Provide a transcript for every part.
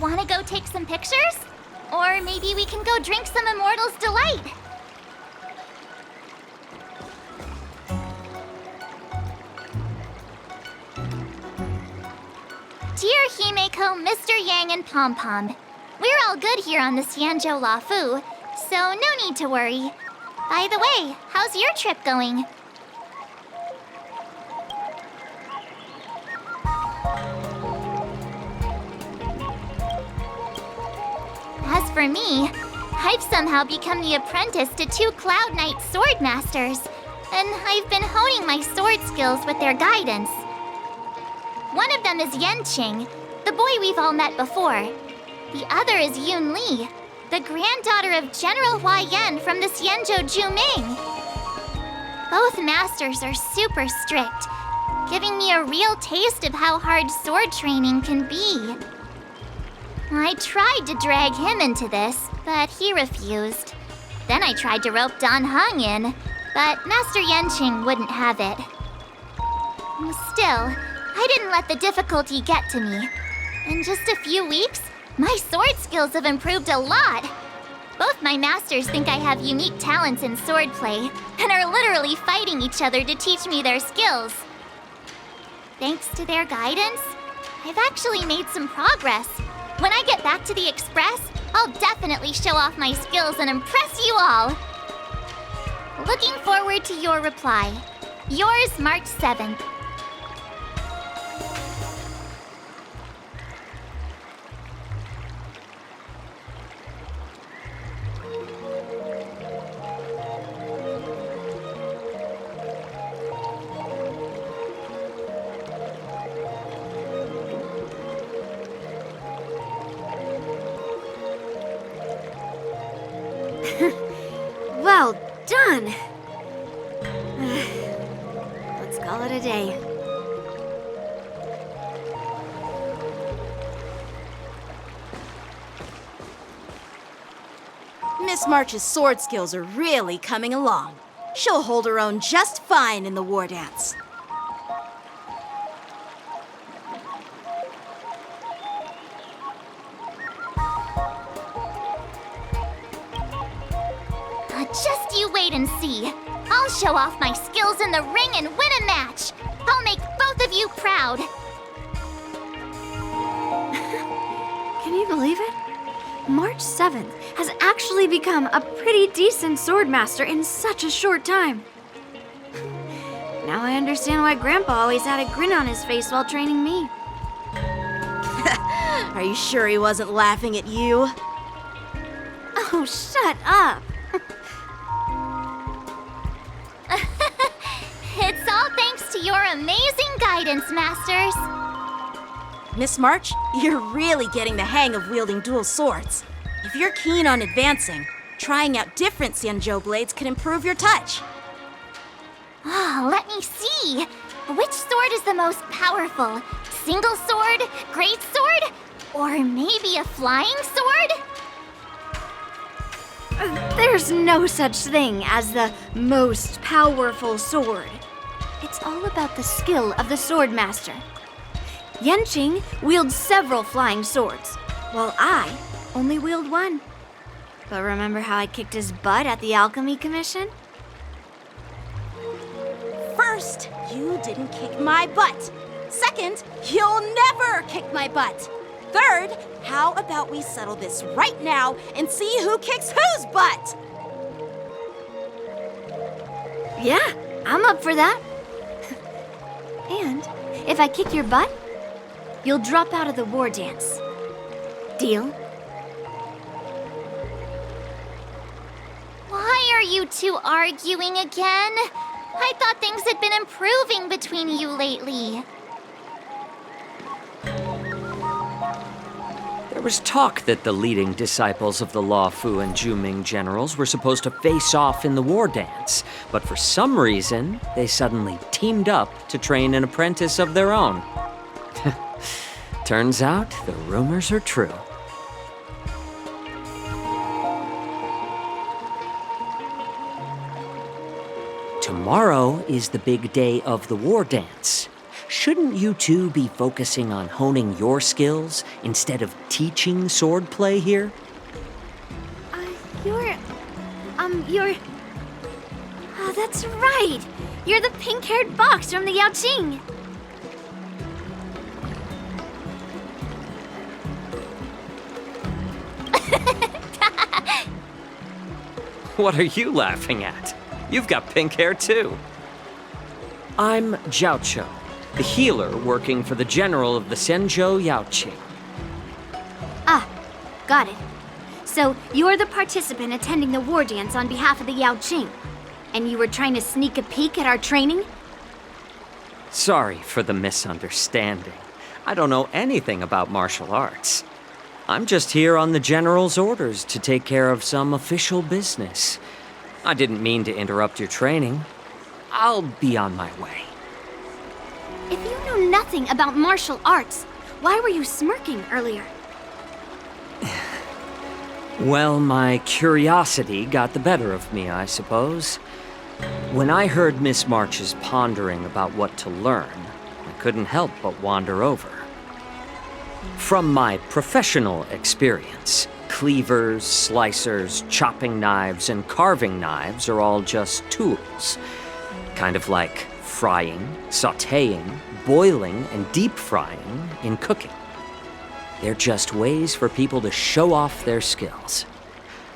Wanna go take some pictures? Or maybe we can go drink some Immortal's Delight. Dear Himeko, Mr. Yang, and Pom Pom, we're all good here on the Xianzhou Lafu, so no need to worry. By the way, how's your trip going? As for me, I've somehow become the apprentice to 2 Cloud Knight sword masters, and I've been honing my sword skills with their guidance. One of them is Yanqing, the boy we've all met before. The other is Yun Li, the granddaughter of General Hua Yan from the Xianzhou Juming. Both masters are super strict, giving me a real taste of how hard sword training can be. I tried to drag him into this, but he refused. Then I tried to rope Dan Heng in, but Master Yanqing wouldn't have it. Still, I didn't let the difficulty get to me. In just a few weeks, my sword skills have improved a lot. Both my masters think I have unique talents in swordplay, and are literally fighting each other to teach me their skills. Thanks to their guidance, I've actually made some progress. When I get back to the Express, I'll definitely show off my skills and impress you all. Looking forward to your reply. Yours, March 7th. Well done! Let's call it a day. Miss March's sword skills are really coming along. She'll hold her own just fine in the war dance. Just you wait and see. I'll show off my skills in the ring and win a match. I'll make both of you proud. Can you believe it? March 7th has actually become a pretty decent swordmaster in such a short time. Now I understand why Grandpa always had a grin on his face while training me. Are you sure he wasn't laughing at you? Oh, shut up! It's all thanks to your amazing guidance, Masters. Miss March, you're really getting the hang of wielding dual swords. If you're keen on advancing, trying out different Xianzhou blades could improve your touch. Oh, let me see. Which sword is the most powerful? Single sword? Great sword? Or maybe a flying sword? There's no such thing as the most powerful sword. It's all about the skill of the swordmaster. Yanqing wields several flying swords, while I only wield one. But remember how I kicked his butt at the Alchemy Commission? First, you didn't kick my butt. Second, you'll never kick my butt. Third, how about we settle this right now and see who kicks whose butt? Yeah, I'm up for that. And if I kick your butt, you'll drop out of the war dance. Deal? Why are you two arguing again? I thought things had been improving between you lately. There was talk that the leading disciples of the Law Fu and Juming generals were supposed to face off in the war dance, but for some reason, they suddenly teamed up to train an apprentice of their own. Turns out, the rumors are true. Tomorrow is the big day of the war dance. shouldn't you two be focusing on honing your skills instead of teaching swordplay here? You're... Oh, that's right! You're the pink-haired box from the Yaoqing! What are you laughing at? You've got pink hair too. I'm Jiaoqiu, the healer working for the general of the Senzhou Yaoqing. Ah, got it. So, you're the participant attending the war dance on behalf of the Yaoqing. And you were trying to sneak a peek at our training? Sorry for the misunderstanding. I don't know anything about martial arts. I'm just here on the general's orders to take care of some official business. I didn't mean to interrupt your training. I'll be on my way. If you know nothing about martial arts, why were you smirking earlier? Well, my curiosity got the better of me, I suppose. When I heard Miss March's pondering about what to learn, I couldn't help but wander over. From my professional experience, cleavers, slicers, chopping knives, and carving knives are all just tools. Kind of like frying, sautéing, boiling, and deep frying in cooking. They're just ways for people to show off their skills.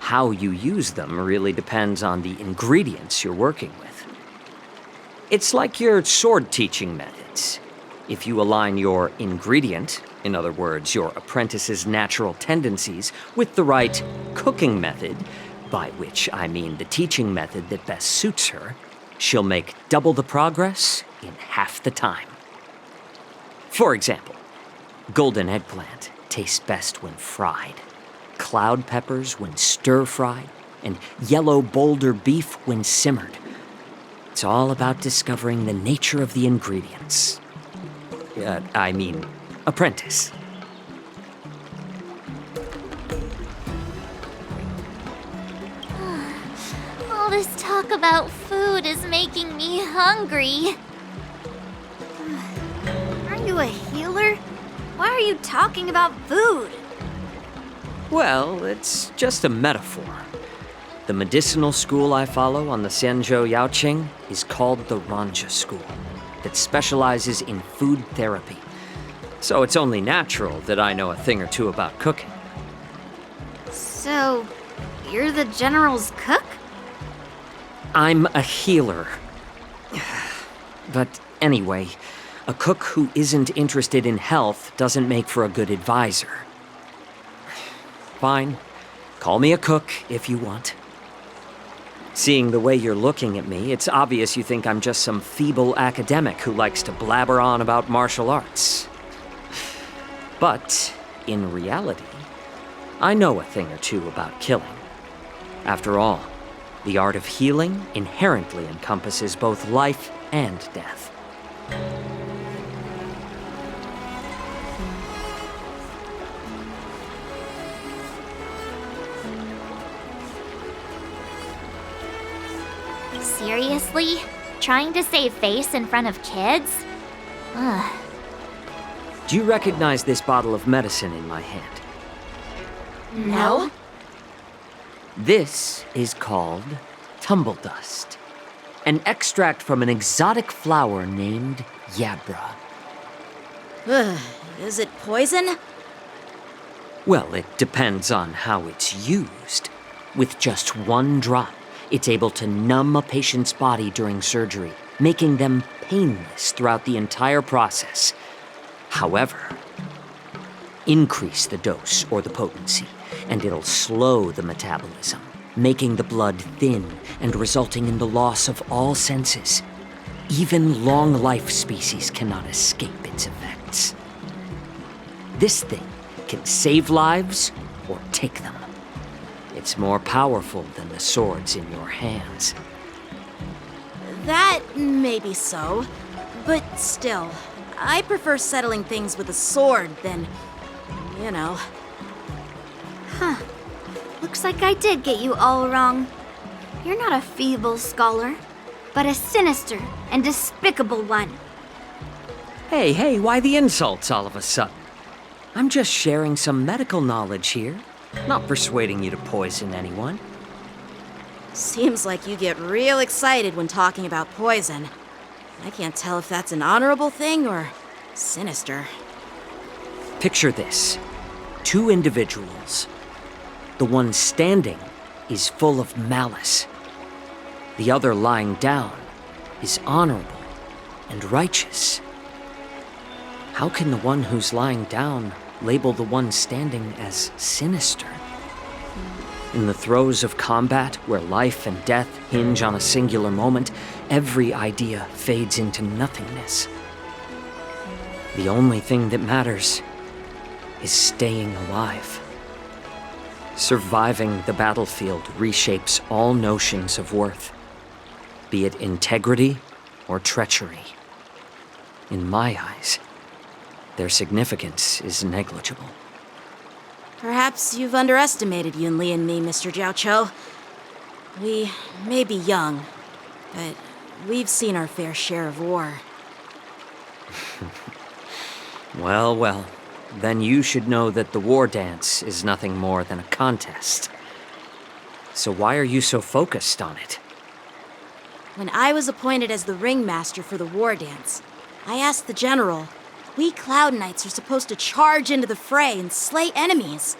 How you use them really depends on the ingredients you're working with. It's like your sword teaching methods. If you align your ingredient, in other words, your apprentice's natural tendencies, with the right cooking method, by which I mean the teaching method that best suits her, she'll make double the progress in half the time. For example, golden eggplant tastes best when fried, cloud peppers when stir-fried, and yellow boulder beef when simmered. It's all about discovering the nature of the ingredients. Apprentice. All this talk about food is making me hungry. Are you a healer? Why are you talking about food? Well, it's just a metaphor. The medicinal school I follow on the Senzhou Yaoqing is called the Ranja School, that specializes in food therapy. So it's only natural that I know a thing or two about cooking. So, you're the general's cook? I'm a healer. But anyway, a cook who isn't interested in health doesn't make for a good advisor. Fine. Call me a cook if you want. Seeing the way you're looking at me, it's obvious you think I'm just some feeble academic who likes to blabber on about martial arts. But, in reality, I know a thing or two about killing. After all, the art of healing inherently encompasses both life and death. Seriously? Trying to save face in front of kids? Ugh. Do you recognize this bottle of medicine in my hand? No? This is called tumble dust, an extract from an exotic flower named Yabra. Is it poison? Well, it depends on how it's used. With just one drop, it's able to numb a patient's body during surgery, making them painless throughout the entire process. However, increase the dose or the potency, and it'll slow the metabolism, making the blood thin and resulting in the loss of all senses. Even long-life species cannot escape its effects. This thing can save lives or take them. It's more powerful than the swords in your hands. That may be so, but still, I prefer settling things with a sword than, you know. Huh. Looks like I did get you all wrong. You're not a feeble scholar, but a sinister and despicable one. Hey, why the insults all of a sudden? I'm just sharing some medical knowledge here, not persuading you to poison anyone. Seems like you get real excited when talking about poison. I can't tell if that's an honorable thing or sinister. Picture this. 2 individuals. The one standing is full of malice. The other lying down is honorable and righteous. How can the one who's lying down label the one standing as sinister? In the throes of combat, where life and death hinge on a singular moment, every idea fades into nothingness. The only thing that matters is staying alive. Surviving the battlefield reshapes all notions of worth, be it integrity or treachery. In my eyes, their significance is negligible. Perhaps you've underestimated Yunli and me, Mr. Jiaoqiu. We may be young, but we've seen our fair share of war. Well, then you should know that the war dance is nothing more than a contest. So why are you so focused on it? When I was appointed as the ringmaster for the war dance, I asked the general, we Cloud Knights are supposed to charge into the fray and slay enemies.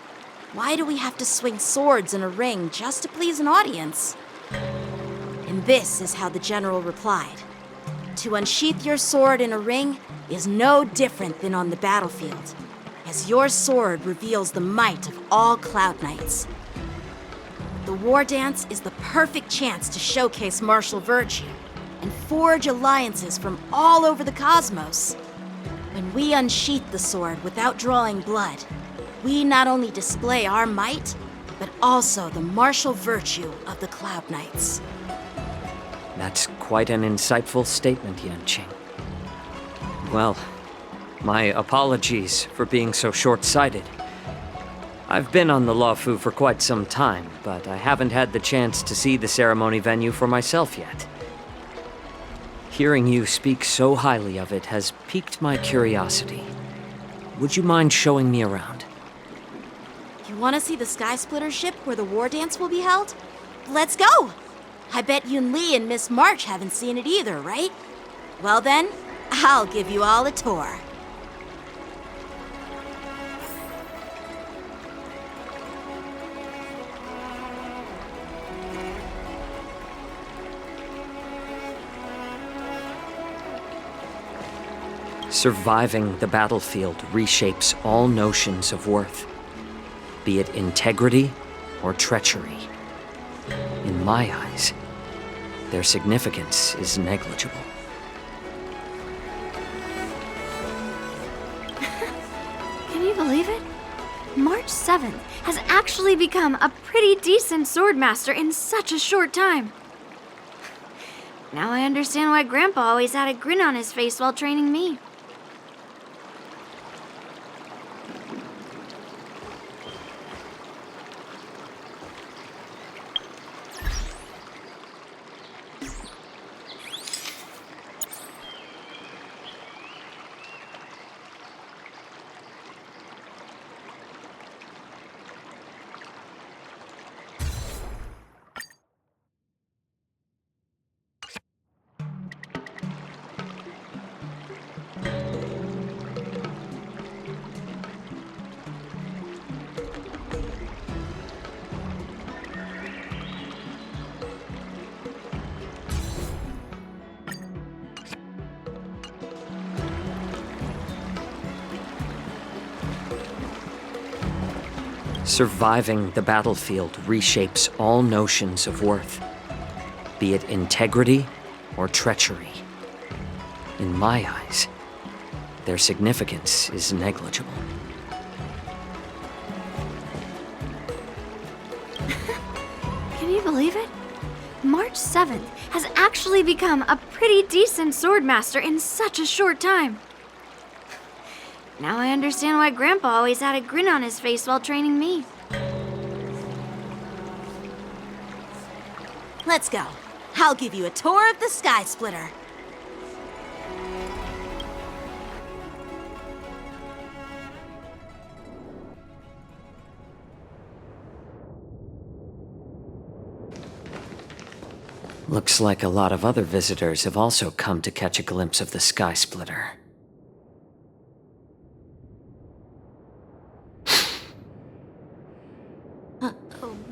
Why do we have to swing swords in a ring just to please an audience? And this is how the general replied. To unsheath your sword in a ring is no different than on the battlefield, as your sword reveals the might of all Cloud Knights. The war dance is the perfect chance to showcase martial virtue and forge alliances from all over the cosmos. When we unsheath the sword without drawing blood, we not only display our might, but also the martial virtue of the Cloud Knights. That's quite an insightful statement, Yanqing. Well, my apologies for being so short-sighted. I've been on the Luofu for quite some time, but I haven't had the chance to see the ceremony venue for myself yet. Hearing you speak so highly of it has piqued my curiosity. Would you mind showing me around? You want to see the Sky Splitter ship where the war dance will be held? Let's go! I bet Yunli and Miss March haven't seen it either, right? Well then, I'll give you all a tour. Surviving the battlefield reshapes all notions of worth, be it integrity or treachery. In my eyes, their significance is negligible. Can you believe it? March 7th has actually become a pretty decent swordmaster in such a short time. Now I understand why Grandpa always had a grin on his face while training me. Surviving the battlefield reshapes all notions of worth, be it integrity or treachery. In my eyes, their significance is negligible. Can you believe it? March 7th has actually become a pretty decent swordmaster in such a short time. Now I understand why Grandpa always had a grin on his face while training me. Let's go. I'll give you a tour of the Sky Splitter. Looks like a lot of other visitors have also come to catch a glimpse of the Sky Splitter.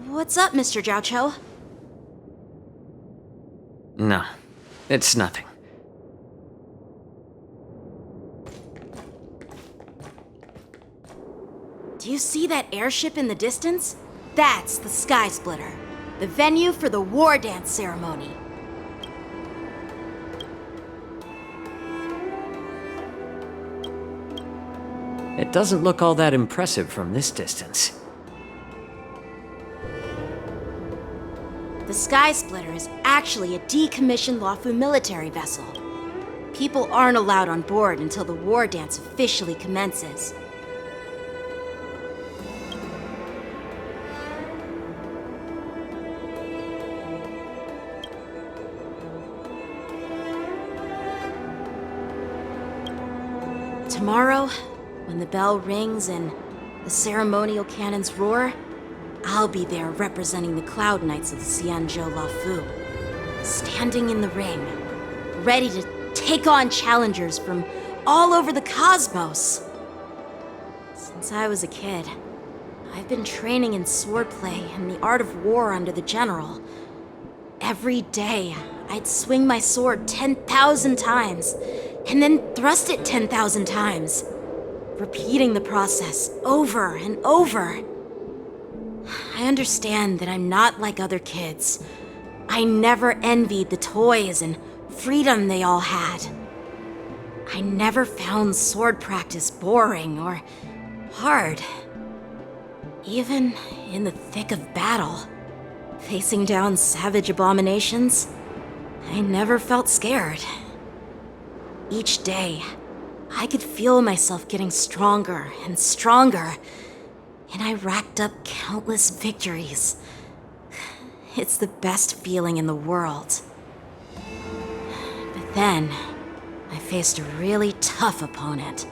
What's up, Mr. Jiaoqiu? No, it's nothing. Do you see that airship in the distance? That's the Sky Splitter, the venue for the war dance ceremony. It doesn't look all that impressive from this distance. The Sky Splitter is actually a decommissioned Luofu military vessel. People aren't allowed on board until the war dance officially commences. Tomorrow, when the bell rings and the ceremonial cannons roar, I'll be there representing the Cloud Knights of the Xianzhou Luofu, standing in the ring, ready to take on challengers from all over the cosmos. Since I was a kid, I've been training in swordplay and the art of war under the general. Every day, I'd swing my sword 10,000 times, and then thrust it 10,000 times, repeating the process over and over. I understand that I'm not like other kids. I never envied the toys and freedom they all had. I never found sword practice boring or hard. Even in the thick of battle, facing down savage abominations, I never felt scared. Each day, I could feel myself getting stronger and stronger, and I racked up countless victories. It's the best feeling in the world. But then, I faced a really tough opponent,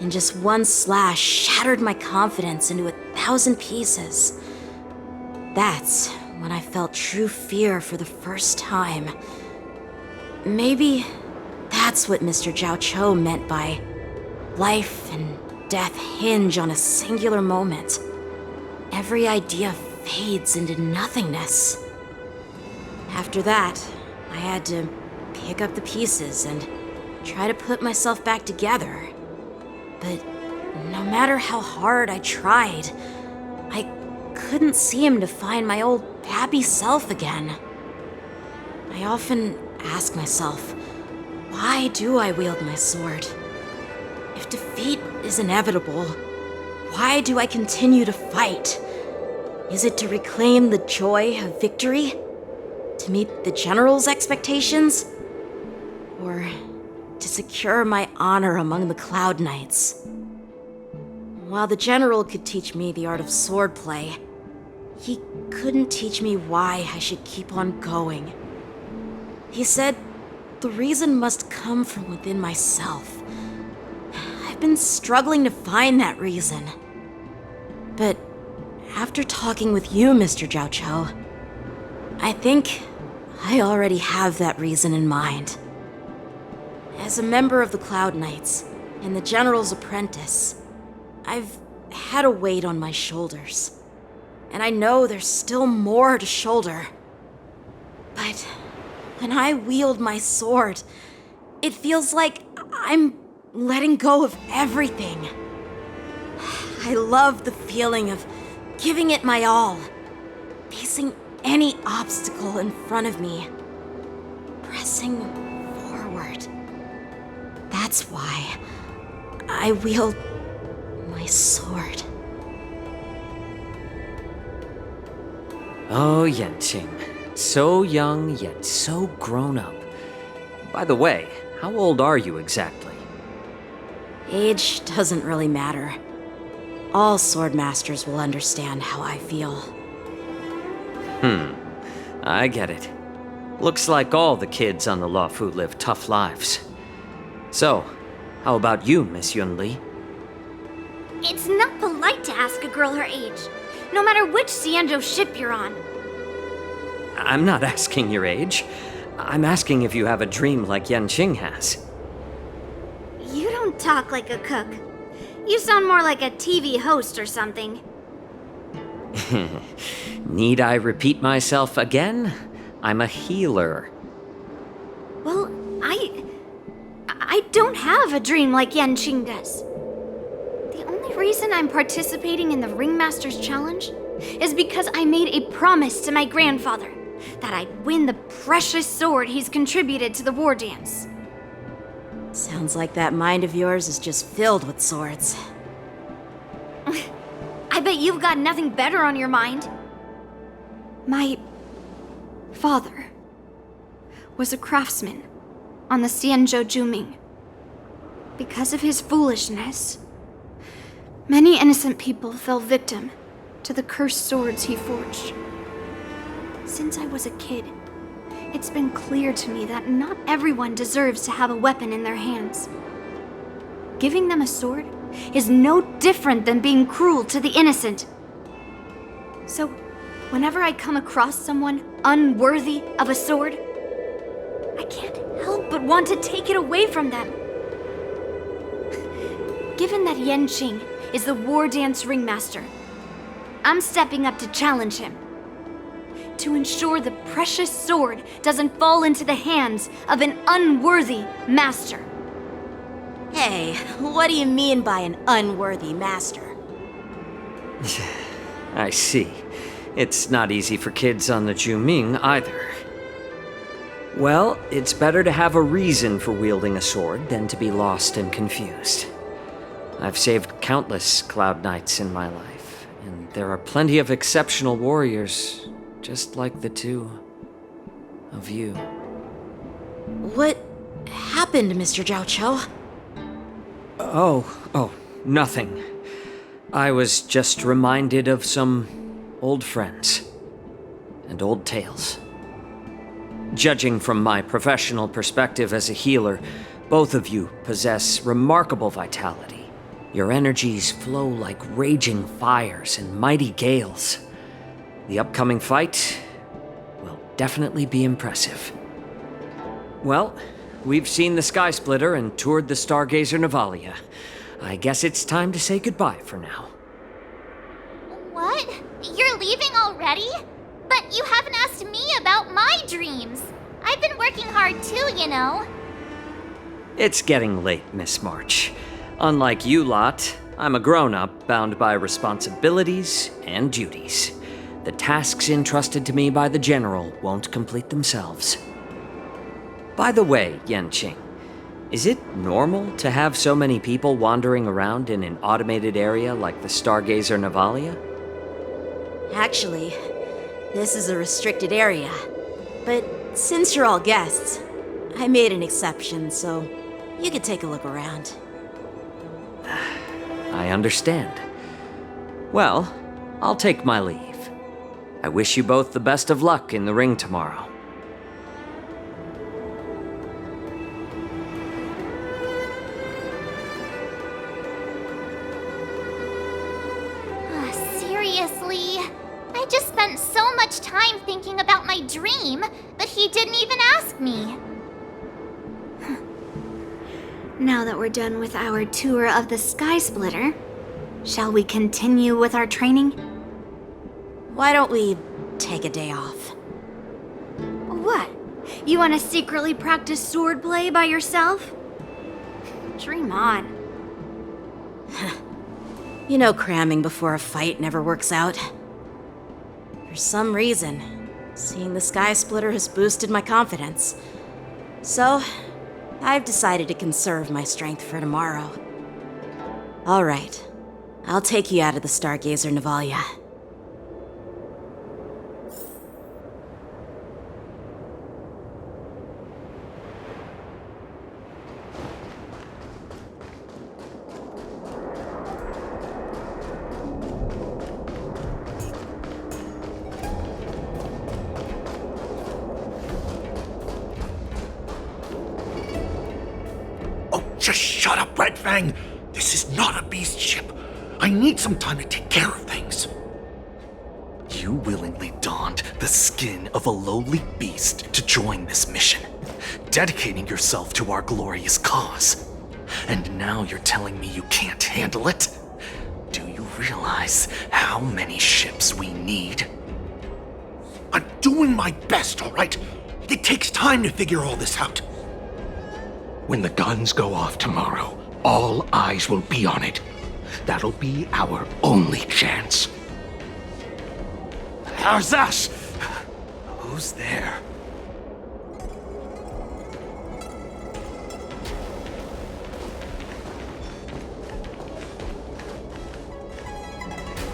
and just one slash shattered my confidence into 1,000 pieces. That's when I felt true fear for the first time. Maybe that's what Mr. Jiaoqiu meant by life and death hinge on a singular moment. Every idea fades into nothingness. After that, I had to pick up the pieces and try to put myself back together. But no matter how hard I tried, I couldn't seem to find my old happy self again. I often ask myself, why do I wield my sword? If defeat is inevitable, why do I continue to fight? Is it to reclaim the joy of victory? To meet the general's expectations? Or to secure my honor among the Cloud Knights? While the general could teach me the art of swordplay, he couldn't teach me why I should keep on going. He said the reason must come from within myself. I've been struggling to find that reason. But after talking with you, Mr. Jiaoqiu, I think I already have that reason in mind. As a member of the Cloud Knights and the General's apprentice, I've had a weight on my shoulders. And I know there's still more to shoulder. But when I wield my sword, it feels like I'm letting go of everything. I love the feeling of giving it my all, facing any obstacle in front of me, pressing forward. That's why I wield my sword. Oh, Yanqing. So young, yet so grown up. By the way, how old are you exactly? Age doesn't really matter. All sword masters will understand how I feel. I get it. Looks like all the kids on the Luofu live tough lives. So, how about you, Miss Yunli? It's not polite to ask a girl her age, no matter which Xianzhou ship you're on. I'm not asking your age. I'm asking if you have a dream like Yanqing has. You don't talk like a cook. You sound more like a TV host or something. Need I repeat myself again? I'm a healer. Well, I don't have a dream like Yanqing does. The only reason I'm participating in the Ringmaster's Challenge is because I made a promise to my grandfather that I'd win the precious sword he's contributed to the war dance. Sounds like that mind of yours is just filled with swords. I bet you've got nothing better on your mind. My father was a craftsman on the Xianzhou Juming. Because of his foolishness, many innocent people fell victim to the cursed swords he forged. Since I was a kid, it's been clear to me that not everyone deserves to have a weapon in their hands. Giving them a sword is no different than being cruel to the innocent. So, whenever I come across someone unworthy of a sword, I can't help but want to take it away from them. Given that Yanqing is the war dance ringmaster, I'm stepping up to challenge him. To ensure the precious sword doesn't fall into the hands of an unworthy master. Hey, what do you mean by an unworthy master? I see. It's not easy for kids on the Juming either. Well, it's better to have a reason for wielding a sword than to be lost and confused. I've saved countless Cloud Knights in my life, and there are plenty of exceptional warriors, just like the two of you. What happened, Mr. Zhao Chou? Oh, nothing. I was just reminded of some old friends and old tales. Judging from my professional perspective as a healer, both of you possess remarkable vitality. Your energies flow like raging fires and mighty gales. The upcoming fight will definitely be impressive. Well, we've seen the Sky Splitter and toured the Stargazer Navalia. I guess it's time to say goodbye for now. What? You're leaving already? But you haven't asked me about my dreams. I've been working hard too, you know. It's getting late, Miss March. Unlike you lot, I'm a grown-up bound by responsibilities and duties. The tasks entrusted to me by the General won't complete themselves. By the way, Yanqing, is it normal to have so many people wandering around in an automated area like the Stargazer Navalia? Actually, this is a restricted area. But since you're all guests, I made an exception, so you could take a look around. I understand. Well, I'll take my leave. I wish you both the best of luck in the ring tomorrow. Seriously? I just spent so much time thinking about my dream, but he didn't even ask me. Now that we're done with our tour of the Sky Splitter, shall we continue with our training? Why don't we take a day off? What? You want to secretly practice swordplay by yourself? Dream on. You know cramming before a fight never works out. For some reason, seeing the Sky Splitter has boosted my confidence. So, I've decided to conserve my strength for tomorrow. All right, I'll take you out of the Stargazer Navalia. Just shut up, Red Fang! This is not a beast ship. I need some time to take care of things. You willingly donned the skin of a lowly beast to join this mission, dedicating yourself to our glorious cause. And now you're telling me you can't handle it? Do you realize how many ships we need? I'm doing my best, all right? It takes time to figure all this out. When the guns go off tomorrow, all eyes will be on it. That'll be our only chance. How's that? Who's there?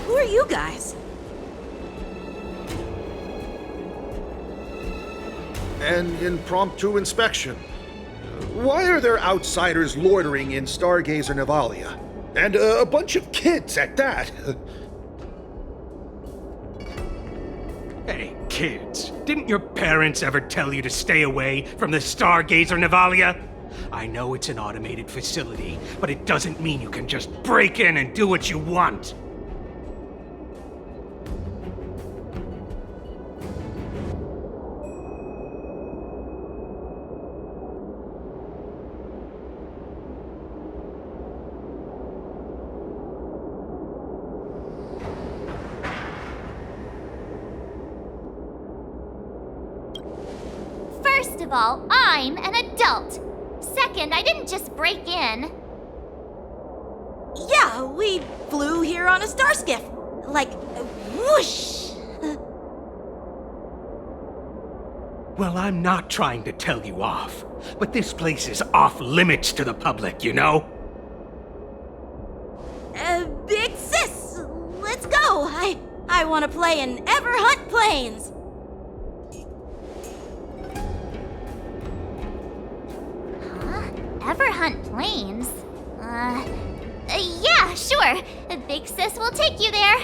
Who are you guys? An impromptu inspection. Why are there outsiders loitering in Stargazer Navalia? And a bunch of kids at that. Hey, kids, didn't your parents ever tell you to stay away from the Stargazer Navalia? I know it's an automated facility, but it doesn't mean you can just break in and do what you want. First of all, I'm an adult. Second, I didn't just break in. Yeah, we flew here on a star skiff. Like, whoosh! Well, I'm not trying to tell you off, but this place is off limits to the public, you know? Big sis, let's go. I want to play in Ever Hunt Planes. Ever hunt planes? Yeah, sure. Big sis will take you there.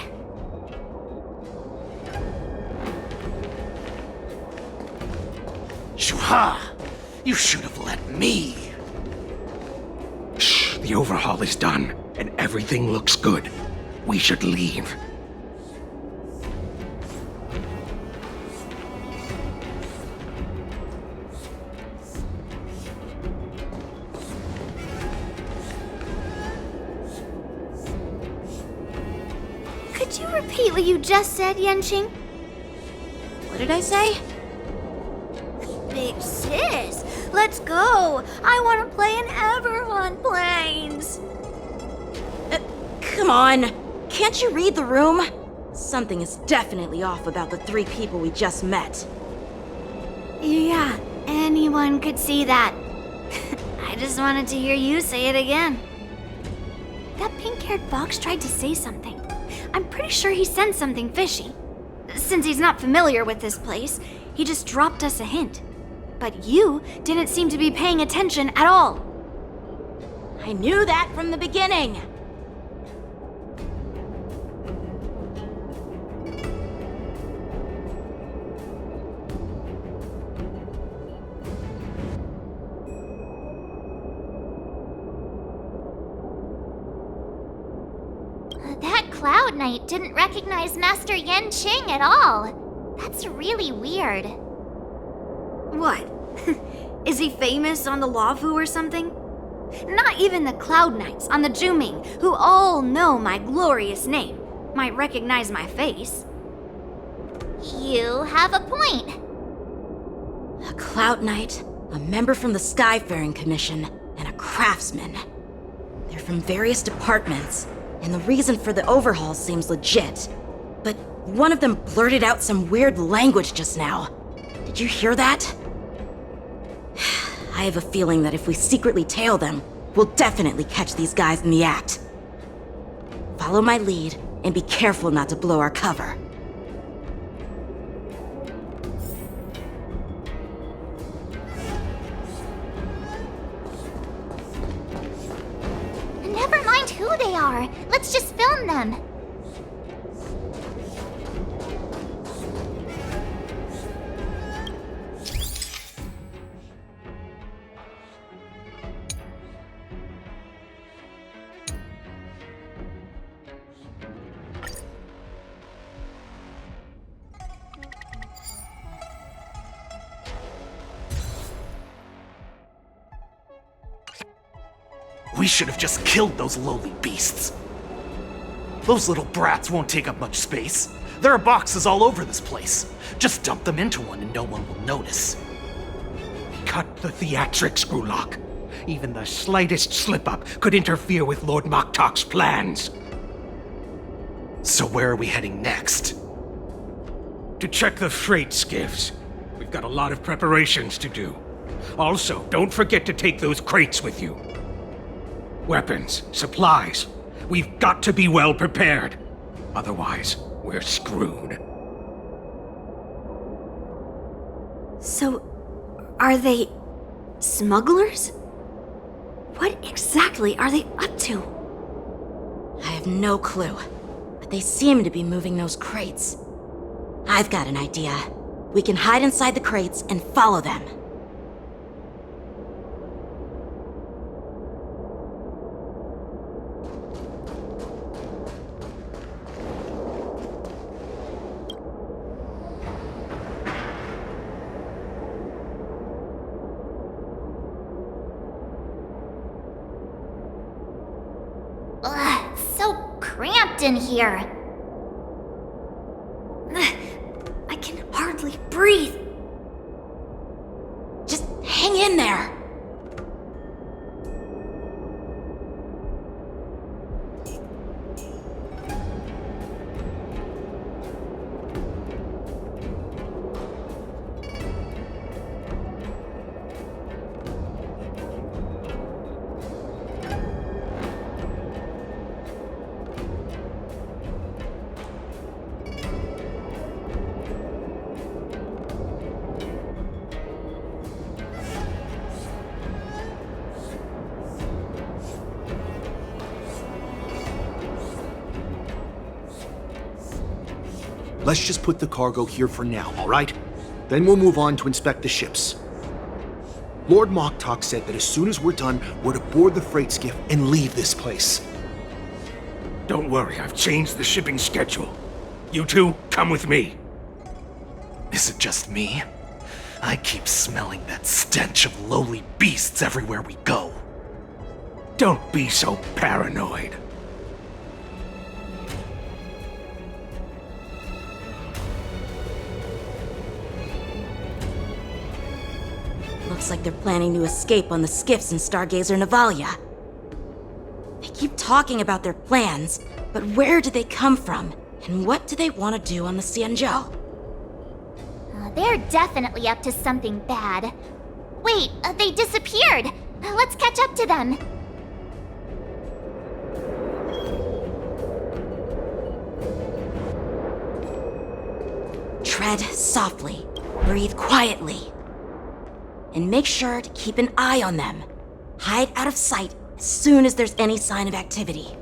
Shuha! You should have let me. Shh, the overhaul is done, and everything looks good. We should leave. Could you repeat what you just said, Yanqing? What did I say? Big sis, let's go. I want to play in Everhunt Planes. Come on. Can't you read the room? Something is definitely off about the three people we just met. Yeah, anyone could see that. I just wanted to hear you say it again. That pink-haired fox tried to say something. I'm pretty sure he sensed something fishy. Since he's not familiar with this place, he just dropped us a hint. But you didn't seem to be paying attention at all. I knew that from the beginning. That Cloud Knight didn't recognize Master Yanqing at all. That's really weird. What? Is he famous on the Luofu or something? Not even the Cloud Knights on the Zhuming, who all know my glorious name, might recognize my face. You have a point. A Cloud Knight, a member from the Skyfaring Commission, and a craftsman. They're from various departments, and the reason for the overhaul seems legit. But one of them blurted out some weird language just now. Did you hear that? I have a feeling that if we secretly tail them, we'll definitely catch these guys in the act. Follow my lead, and be careful not to blow our cover. Never mind who they are. Let's just film them. We should have just killed those lowly beasts. Those little brats won't take up much space. There are boxes all over this place. Just dump them into one and no one will notice. Cut the theatrics, Grulock. Even the slightest slip-up could interfere with Lord Moktok's plans. So where are we heading next? To check the freight skiffs. We've got a lot of preparations to do. Also, don't forget to take those crates with you. Weapons, supplies. We've got to be well prepared. Otherwise, we're screwed. So, are they smugglers? What exactly are they up to? I have no clue, but they seem to be moving those crates. I've got an idea. We can hide inside the crates and follow them. Ugh, so cramped in here. I can hardly breathe. Just hang in there. Let's just put the cargo here for now, all right? Then we'll move on to inspect the ships. Lord Moktok said that as soon as we're done, we're to board the freight skiff and leave this place. Don't worry, I've changed the shipping schedule. You two, come with me. Is it just me? I keep smelling that stench of lowly beasts everywhere we go. Don't be so paranoid. Looks like they're planning to escape on the skiffs in Stargazer Navalia. They keep talking about their plans, but where do they come from? And what do they want to do on the Xianzhou? They're definitely up to something bad. Wait, they disappeared! Let's catch up to them. Tread softly, breathe quietly. And make sure to keep an eye on them. Hide out of sight as soon as there's any sign of activity.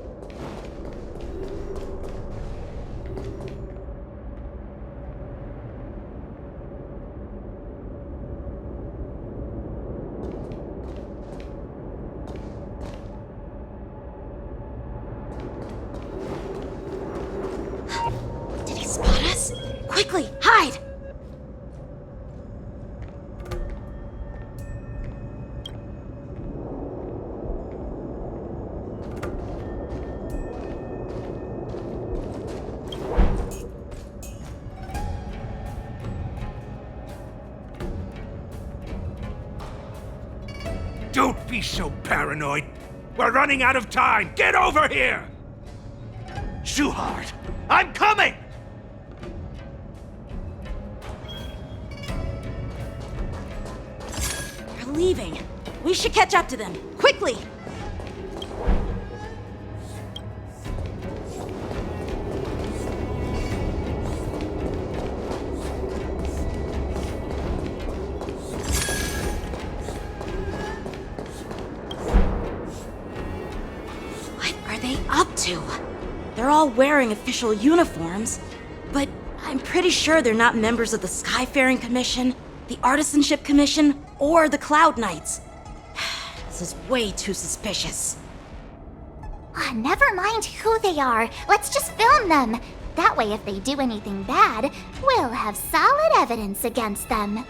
Did he spot us? Quickly, hide! Don't be so paranoid. We're running out of time. Get over here! Shuhard, I'm coming! They're leaving. We should catch up to them. Quickly! What are they up to? They're all wearing official uniforms, but I'm pretty sure they're not members of the Skyfaring Commission, the Artisanship Commission, or the Cloud Knights. This is way too suspicious. Never mind who they are. Let's just film them. That way, if they do anything bad, we'll have solid evidence against them.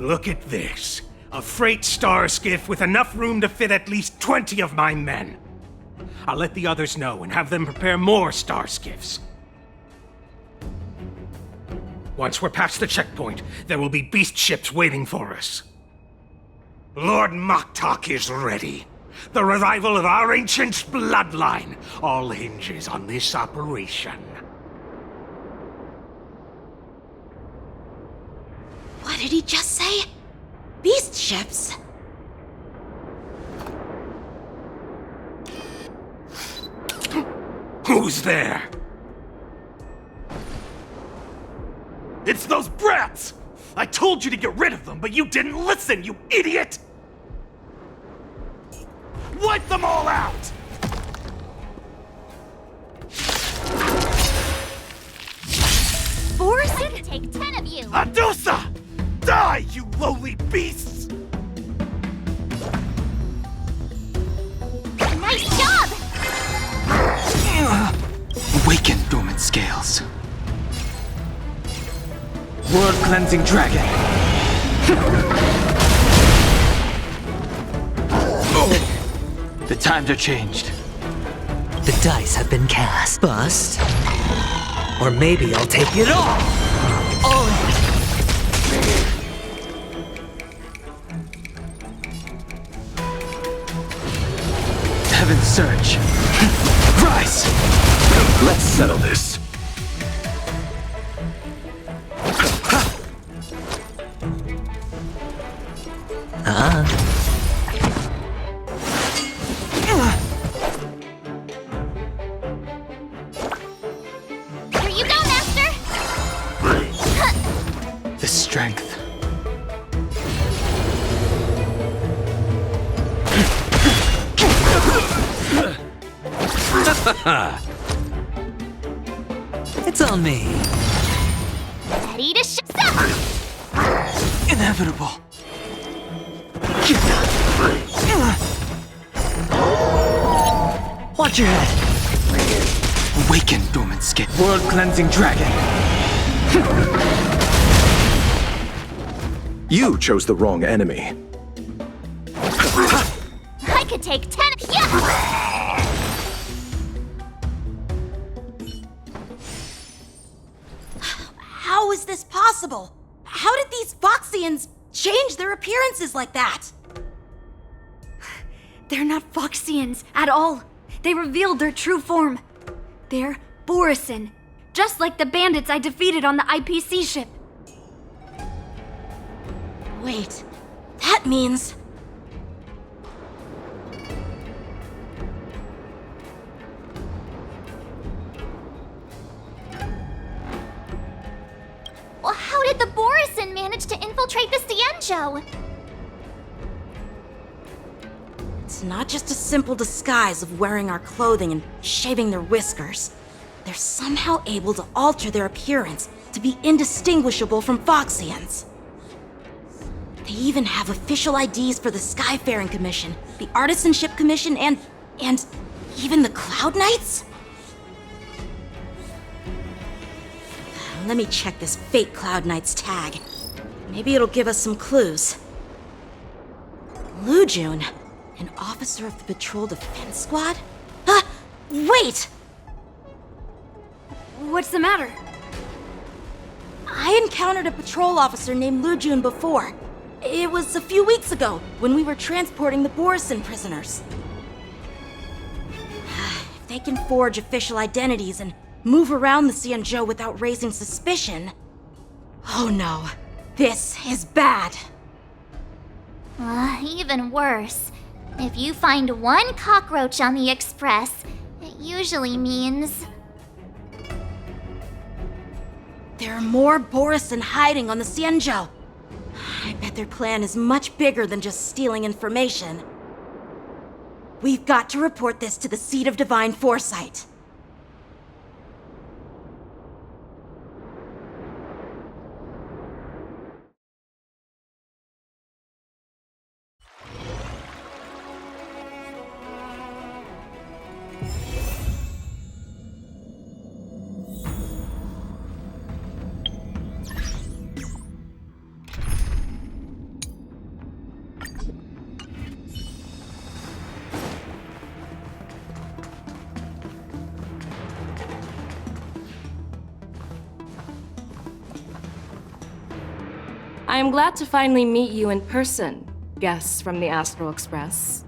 Look at this. A freight star skiff with enough room to fit at least 20 of my men. I'll let the others know and have them prepare more star skiffs. Once we're past the checkpoint, there will be beast ships waiting for us. Lord Moktok is ready. The revival of our ancient bloodline all hinges on this operation. What did he just say? Beast ships? Who's there? It's those brats! I told you to get rid of them, but you didn't listen, you idiot! Wipe them all out! Boris, I could take 10 of you. Adusa! Die, you lowly beasts! Nice job! Awaken dormant scales. World cleansing dragon. The times are changed. The dice have been cast. Bust. Or maybe I'll take it all. Heaven's surge. Rise! Let's settle this. Here you go, Master! The strength. It's on me. Ready to shoot! Inevitable. Watch your head. Awaken dormant scale. World cleansing dragon. You chose the wrong enemy. I could take 10. Yeah! How is this possible? How did these Foxians change their appearances like that? They're not Foxians at all. They revealed their true form. They're Borisin, just like the bandits I defeated on the IPC ship. Wait, that means... Well, how did the Borisin manage to infiltrate the Xianzhou? It's not just a simple disguise of wearing our clothing and shaving their whiskers. They're somehow able to alter their appearance to be indistinguishable from Foxians. They even have official IDs for the Skyfaring Commission, the Artisanship Commission, and even the Cloud Knights? Let me check this fake Cloud Knight's tag. Maybe it'll give us some clues. Lujun, an officer of the Patrol Defense Squad? Wait! What's the matter? I encountered a patrol officer named Lujun before. It was a few weeks ago, when we were transporting the Borisin prisoners. If they can forge official identities and move around the Xianzhou without raising suspicion... Oh no, this is bad. Even worse. If you find one cockroach on the Express, it usually means... There are more Borisin hiding on the Xianzhou. I bet their plan is much bigger than just stealing information. We've got to report this to the Seat of Divine Foresight. I am glad to finally meet you in person, guests from the Astral Express.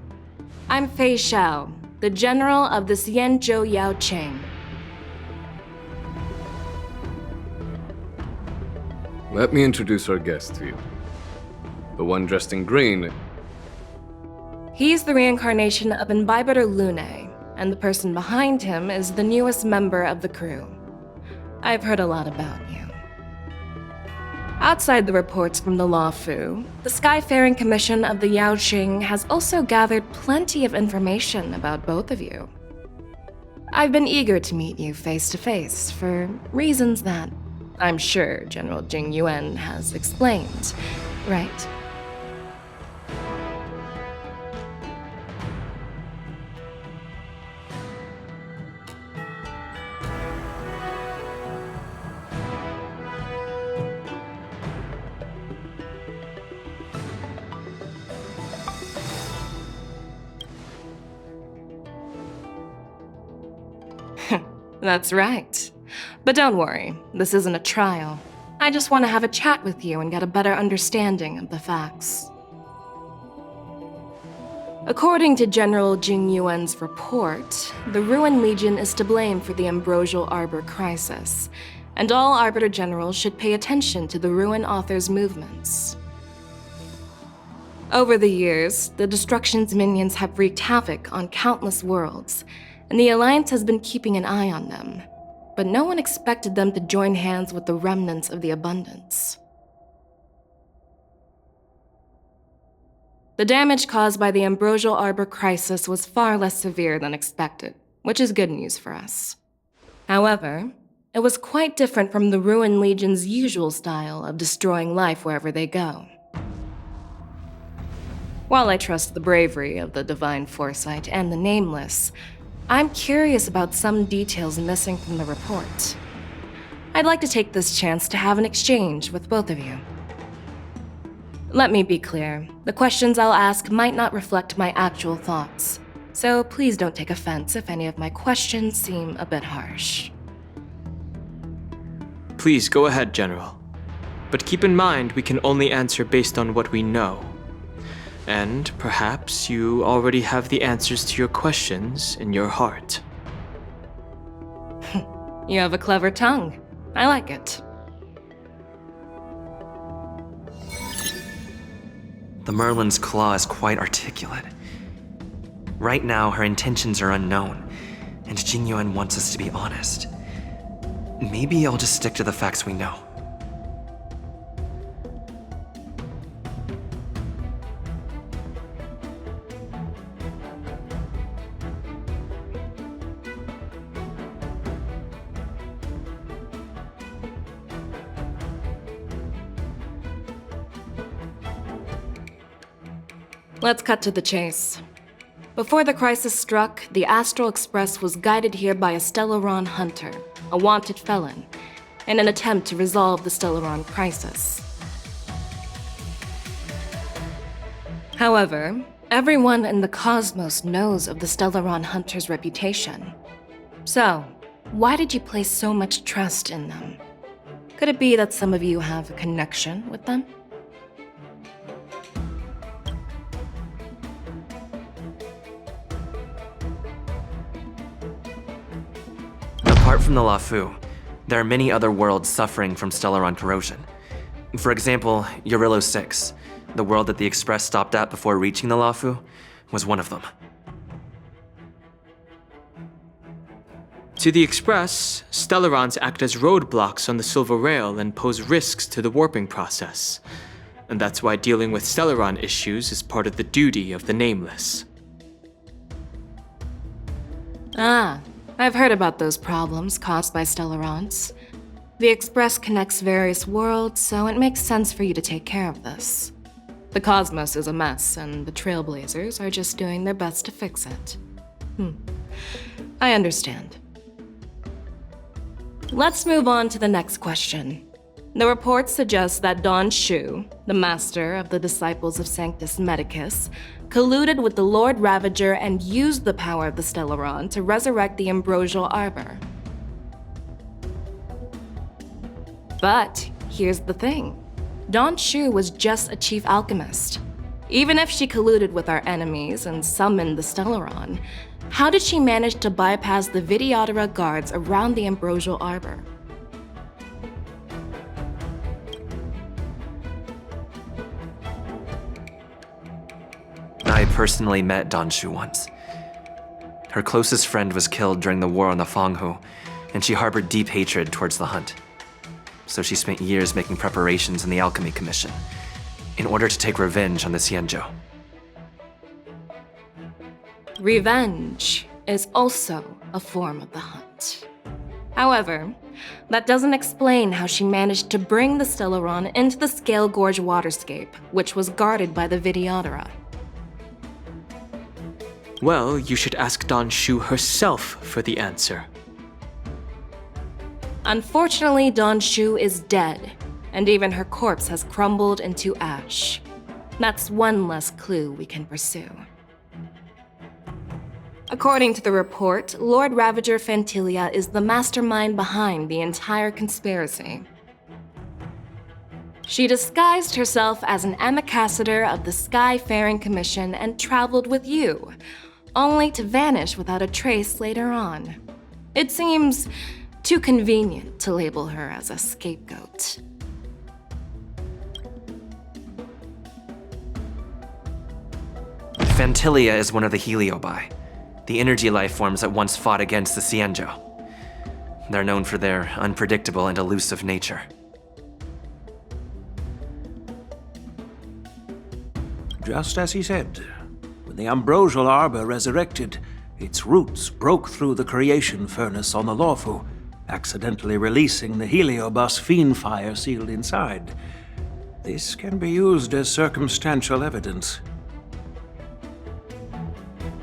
I'm Fei Xiao, the general of the Xianzhou Yaocheng. Let me introduce our guest to you. The one dressed in green. He's the reincarnation of Imbibitor Lune, and the person behind him is the newest member of the crew. I've heard a lot about you. Outside the reports from the Law Fu, the Skyfaring Commission of the Yaoqing has also gathered plenty of information about both of you. I've been eager to meet you face to face for reasons that I'm sure General Jing Yuan has explained, right? That's right. But don't worry, this isn't a trial. I just want to have a chat with you and get a better understanding of the facts. According to General Jing Yuan's report, the Ruin Legion is to blame for the Ambrosial Arbor crisis, and all Arbiter Generals should pay attention to the Ruin Author's movements. Over the years, the Destruction's minions have wreaked havoc on countless worlds, and the Alliance has been keeping an eye on them, but no one expected them to join hands with the remnants of the Abundance. The damage caused by the Ambrosial Arbor crisis was far less severe than expected, which is good news for us. However, it was quite different from the Ruin Legion's usual style of destroying life wherever they go. While I trust the bravery of the Divine Foresight and the Nameless, I'm curious about some details missing from the report. I'd like to take this chance to have an exchange with both of you. Let me be clear, the questions I'll ask might not reflect my actual thoughts, so please don't take offense if any of my questions seem a bit harsh. Please go ahead, General. But keep in mind we can only answer based on what we know. And perhaps you already have the answers to your questions in your heart. You have a clever tongue. I like it. The Merlin's claw is quite articulate. Right now, her intentions are unknown, and Jing Yuan wants us to be honest. Maybe I'll just stick to the facts we know. Let's cut to the chase. Before the crisis struck, the Astral Express was guided here by a Stellaron hunter, a wanted felon, in an attempt to resolve the Stellaron crisis. However, everyone in the cosmos knows of the Stellaron hunter's reputation. So, why did you place so much trust in them? Could it be that some of you have a connection with them? Apart from the Lafu, there are many other worlds suffering from Stellaron corrosion. For example, Eurillo 6, the world that the Express stopped at before reaching the Lafu, was one of them. To the Express, Stellarons act as roadblocks on the Silver Rail and pose risks to the warping process. And that's why dealing with Stellaron issues is part of the duty of the Nameless. Ah, I've heard about those problems caused by Stellarons. The Express connects various worlds, so it makes sense for you to take care of this. The cosmos is a mess, and the Trailblazers are just doing their best to fix it. I understand. Let's move on to the next question. The report suggests that Don Shu, the master of the Disciples of Sanctus Medicus, colluded with the Lord Ravager and used the power of the Stellaron to resurrect the Ambrosial Arbor. But here's the thing. Don Shu was just a chief alchemist. Even if she colluded with our enemies and summoned the Stellaron, how did she manage to bypass the Videodora guards around the Ambrosial Arbor? I personally met Don Shu once. Her closest friend was killed during the war on the Fanghu, and she harbored deep hatred towards the hunt. So she spent years making preparations in the Alchemy Commission, in order to take revenge on the Xianzhou. Revenge is also a form of the hunt. However, that doesn't explain how she managed to bring the Stellaron into the Scale Gorge waterscape, which was guarded by the Videodora. Well, you should ask Don Shu herself for the answer. Unfortunately, Don Shu is dead, and even her corpse has crumbled into ash. That's one less clue we can pursue. According to the report, Lord Ravager Fantilia is the mastermind behind the entire conspiracy. She disguised herself as an ambassador of the Skyfaring Commission and traveled with you, only to vanish without a trace later on. It seems too convenient to label her as a scapegoat. Fantilia is one of the Heliobi, the energy life forms that once fought against the Xianzhou. They're known for their unpredictable and elusive nature. Just as he said, when the Ambrosial Arbor resurrected, its roots broke through the creation furnace on the Lawfu, accidentally releasing the heliobus fiend fire sealed inside. This can be used as circumstantial evidence.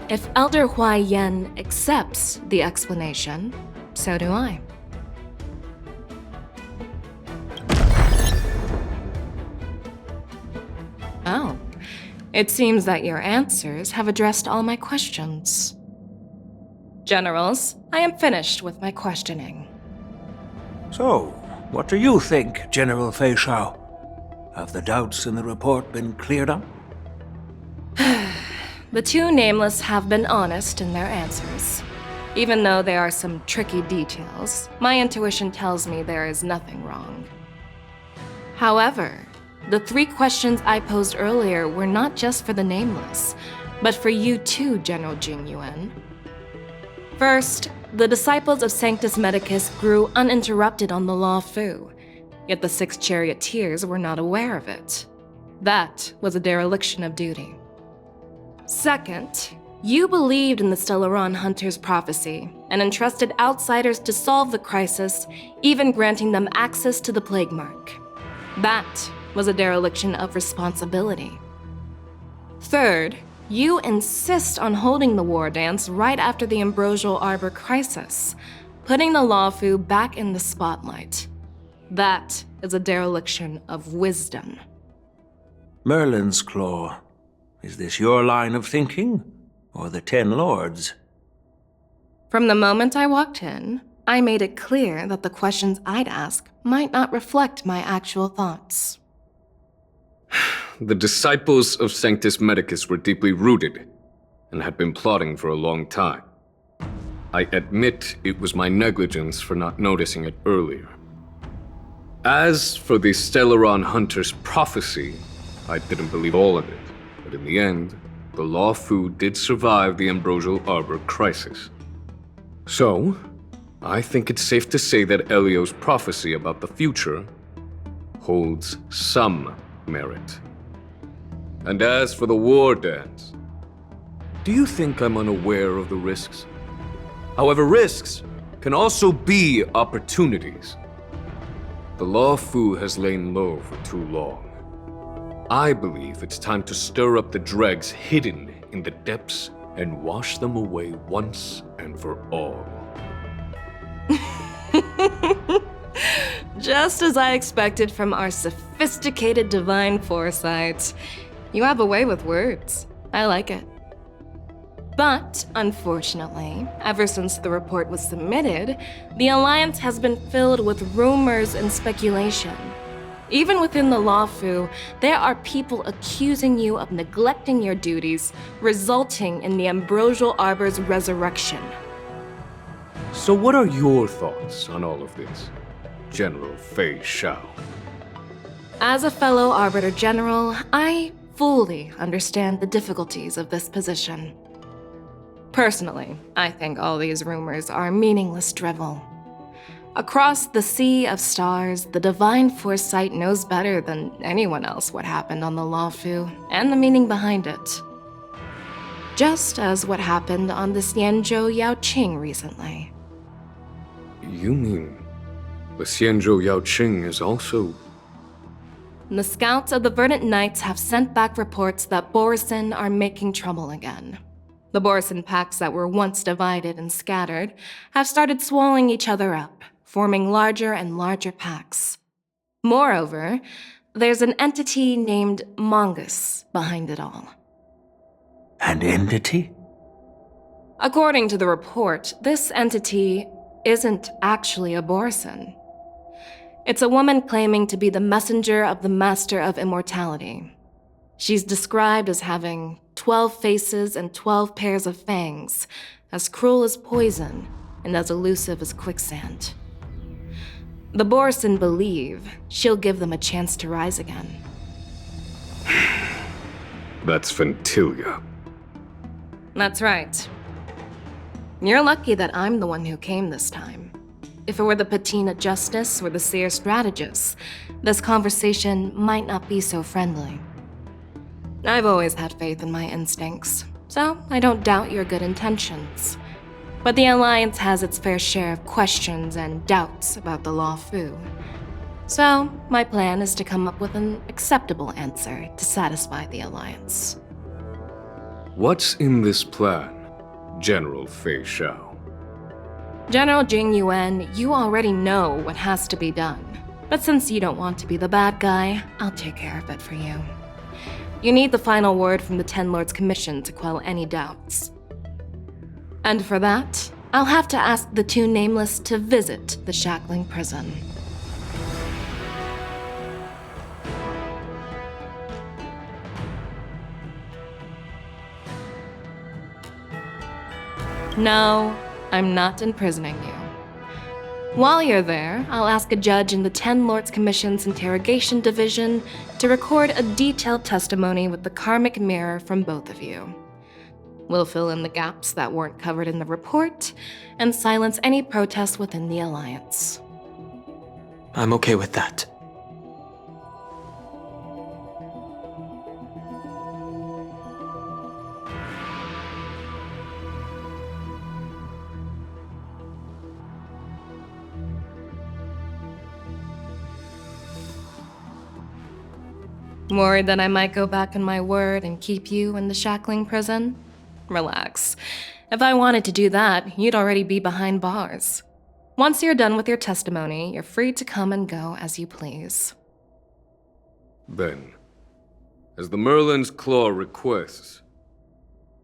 If Elder Huai Yen accepts the explanation, so do I. Oh, it seems that your answers have addressed all my questions. Generals, I am finished with my questioning. So, what do you think, General Fei Shao? Have the doubts in the report been cleared up? The two nameless have been honest in their answers. Even though there are some tricky details, my intuition tells me there is nothing wrong. However, the 3 questions I posed earlier were not just for the nameless, but for you too, General Jing Yuan. First, the disciples of Sanctus Medicus grew uninterrupted on the Lawfu, yet the 6 charioteers were not aware of it. That was a dereliction of duty. Second, you believed in the Stellaron Hunter's prophecy and entrusted outsiders to solve the crisis, even granting them access to the plague mark. That was a dereliction of responsibility. Third, you insist on holding the war dance right after the Ambrosial Arbor crisis, putting the Lawfu back in the spotlight. That is a dereliction of wisdom. Merlin's Claw. Is this your line of thinking, or the 10 Lords? From the moment I walked in, I made it clear that the questions I'd ask might not reflect my actual thoughts. The disciples of Sanctus Medicus were deeply rooted and had been plotting for a long time. I admit it was my negligence for not noticing it earlier. As for the Stellaron Hunter's prophecy, I didn't believe all of it. But in the end, the Lawfu did survive the Ambrosial Arbor crisis. So, I think it's safe to say that Elio's prophecy about the future holds some merit. And as for the war dance, do you think I'm unaware of the risks? However, risks can also be opportunities. The Lawfu has lain low for too long. I believe it's time to stir up the dregs hidden in the depths and wash them away once and for all. Just as I expected from our sophisticated divine foresight. You have a way with words. I like it. But, unfortunately, ever since the report was submitted, the Alliance has been filled with rumors and speculation. Even within the Lawfu, there are people accusing you of neglecting your duties, resulting in the Ambrosial Arbor's resurrection. So what are your thoughts on all of this, General Fei Shao? As a fellow Arbiter General, I fully understand the difficulties of this position. Personally, I think all these rumors are meaningless drivel. Across the sea of stars, the Divine Foresight knows better than anyone else what happened on the Lawfu and the meaning behind it. Just as what happened on the Xianzhou Yaoqing recently. You mean the Xianzhou Yaoqing is also... The scouts of the Verdant Knights have sent back reports that Borisin are making trouble again. The Borisin packs that were once divided and scattered have started swallowing each other up, forming larger and larger packs. Moreover, there's an entity named Mongoose behind it all. An entity? According to the report, this entity isn't actually a Borisin. It's a woman claiming to be the messenger of the Master of Immortality. She's described as having 12 faces and 12 pairs of fangs, as cruel as poison and as elusive as quicksand. The Borisin believe she'll give them a chance to rise again. That's Ventilia. That's right. You're lucky that I'm the one who came this time. If it were the Patina Justice or the Seer Strategist, this conversation might not be so friendly. I've always had faith in my instincts, so I don't doubt your good intentions. But the Alliance has its fair share of questions and doubts about the Lawfu. So, my plan is to come up with an acceptable answer to satisfy the Alliance. What's in this plan, General Fei Shao? General Jing Yuan, you already know what has to be done. But since you don't want to be the bad guy, I'll take care of it for you. You need the final word from the Ten Lords Commission to quell any doubts. And for that, I'll have to ask the two Nameless to visit the Shackling Prison. No, I'm not imprisoning you. While you're there, I'll ask a judge in the Ten Lords Commission's Interrogation Division to record a detailed testimony with the karmic mirror from both of you. We'll fill in the gaps that weren't covered in the report and silence any protests within the Alliance. I'm okay with that. Worried that I might go back on my word and keep you in the Shackling Prison? Relax. If I wanted to do that, you'd already be behind bars. Once you're done with your testimony, you're free to come and go as you please. Then, as the Merlin's Claw requests...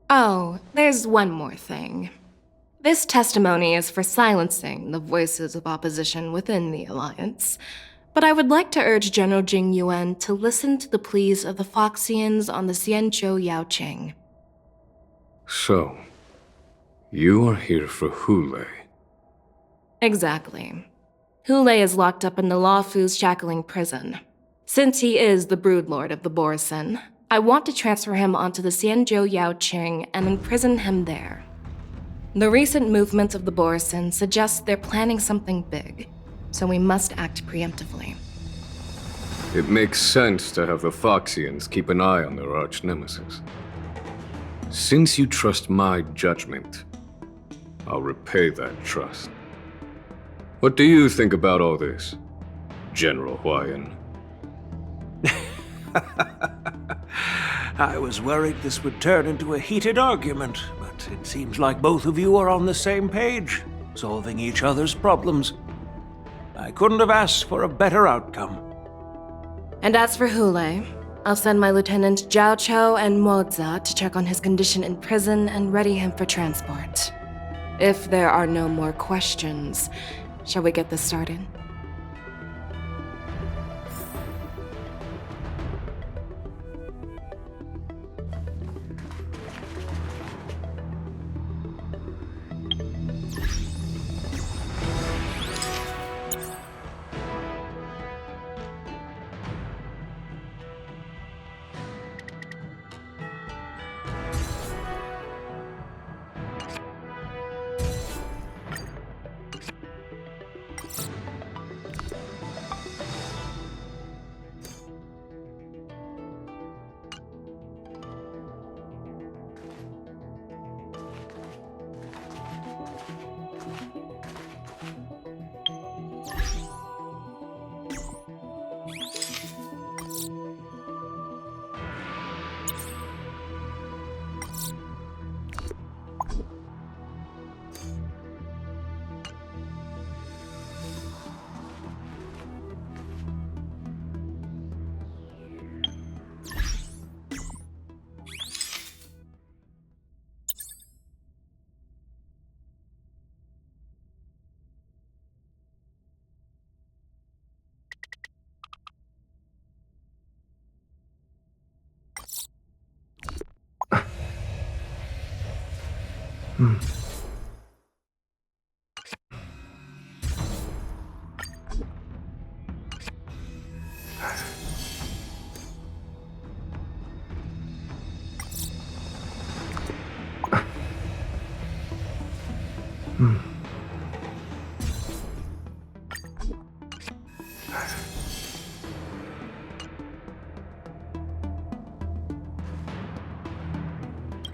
Oh, there's one more thing. This testimony is for silencing the voices of opposition within the Alliance. But I would like to urge General Jing Yuan to listen to the pleas of the Foxians on the Xianzhou Yaoqing. So, you are here for Hule. Exactly. Hule is locked up in the Lawfu's Shackling Prison. Since he is the broodlord of the Borisin, I want to transfer him onto the Xianzhou Yaoqing and imprison him there. The recent movements of the Borisin suggest they're planning something big, so we must act preemptively. It makes sense to have the Foxians keep an eye on their arch-nemesis. Since you trust my judgment, I'll repay that trust. What do you think about all this, General Huayan? I was worried this would turn into a heated argument, but it seems like both of you are on the same page, solving each other's problems. I couldn't have asked for a better outcome. And as for Hule, I'll send my Lieutenant Zhao Chou and Moza to check on his condition in prison and ready him for transport. If there are no more questions, shall we get this started?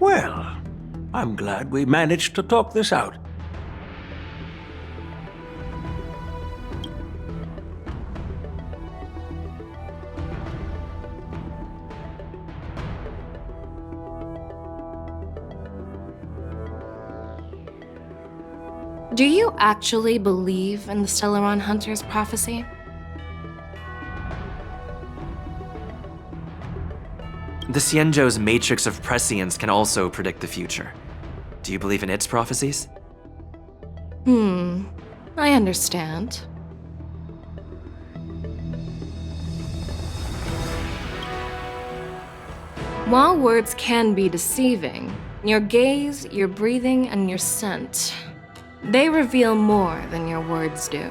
Well, I'm glad we managed to talk this out. Do you actually believe in the Stellaron Hunter's prophecy? The Xianzhou's matrix of prescience can also predict the future. Do you believe in its prophecies? I understand. While words can be deceiving, your gaze, your breathing, and your scent, they reveal more than your words do.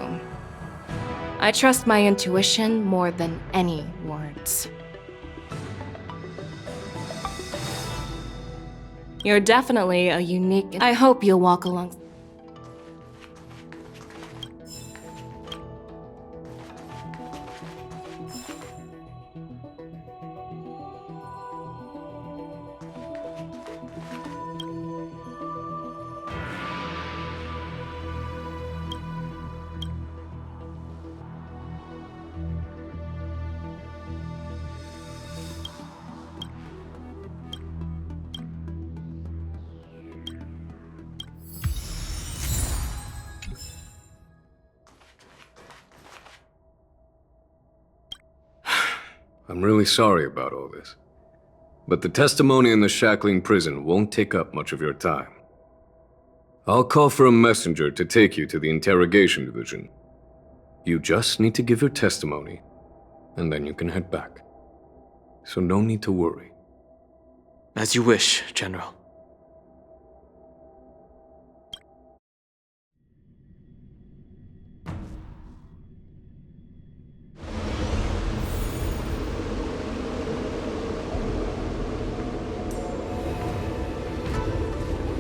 I trust my intuition more than any words. You're definitely a unique... I hope you'll walk along... I'm really sorry about all this. But the testimony in the shackling prison won't take up much of your time. I'll call for a messenger to take you to the interrogation division. You just need to give your testimony, and then you can head back. So no need to worry. As you wish, General.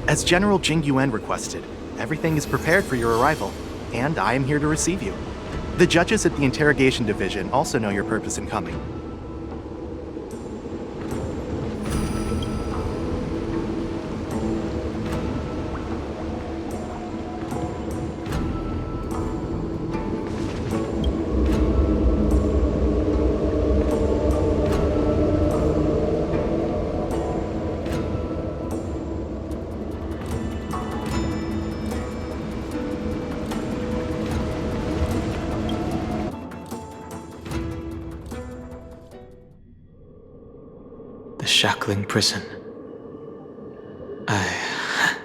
As General Jing Yuan requested, everything is prepared for your arrival, and I am here to receive you. The judges at the interrogation division also know your purpose in coming. The shackling prison. I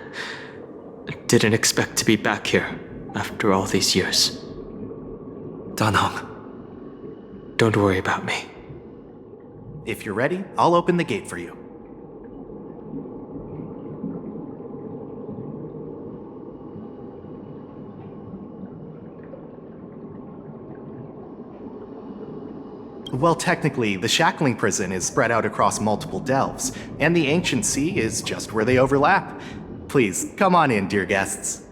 didn't expect to be back here after all these years. Danhong. Don't worry about me. If you're ready, I'll open the gate for you. Well, technically, the shackling prison is spread out across multiple delves, and the ancient sea is just where they overlap. Please, come on in, dear guests.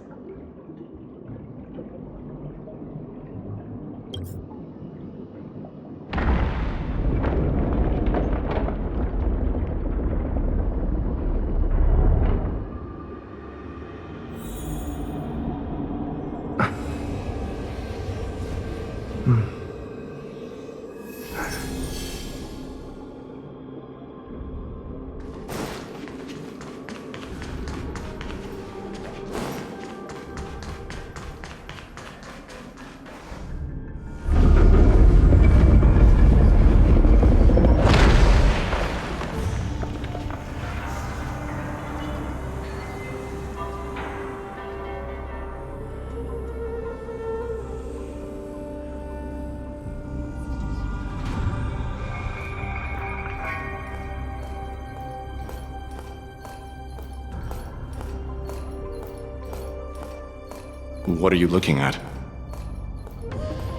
What are you looking at?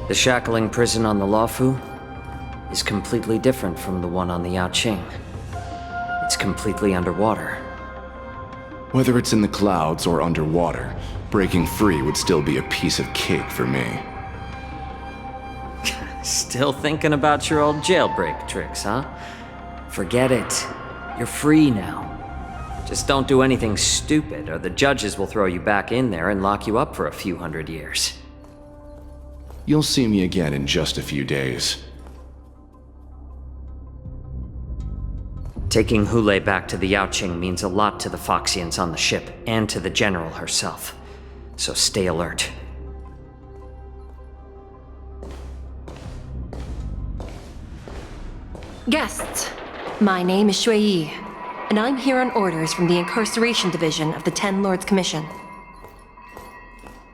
The shackling prison on the Luofu is completely different from the one on the Yaoqing. It's completely underwater. Whether it's in the clouds or underwater, breaking free would still be a piece of cake for me. Still thinking about your old jailbreak tricks, huh? Forget it. You're free now. Just don't do anything stupid, or the judges will throw you back in there and lock you up for a few hundred years. You'll see me again in just a few days. Taking Hulei back to the Yaoqing means a lot to the Foxians on the ship, and to the General herself. So stay alert. Guests, my name is Shui Yi, and I'm here on orders from the Incarceration Division of the Ten Lords Commission.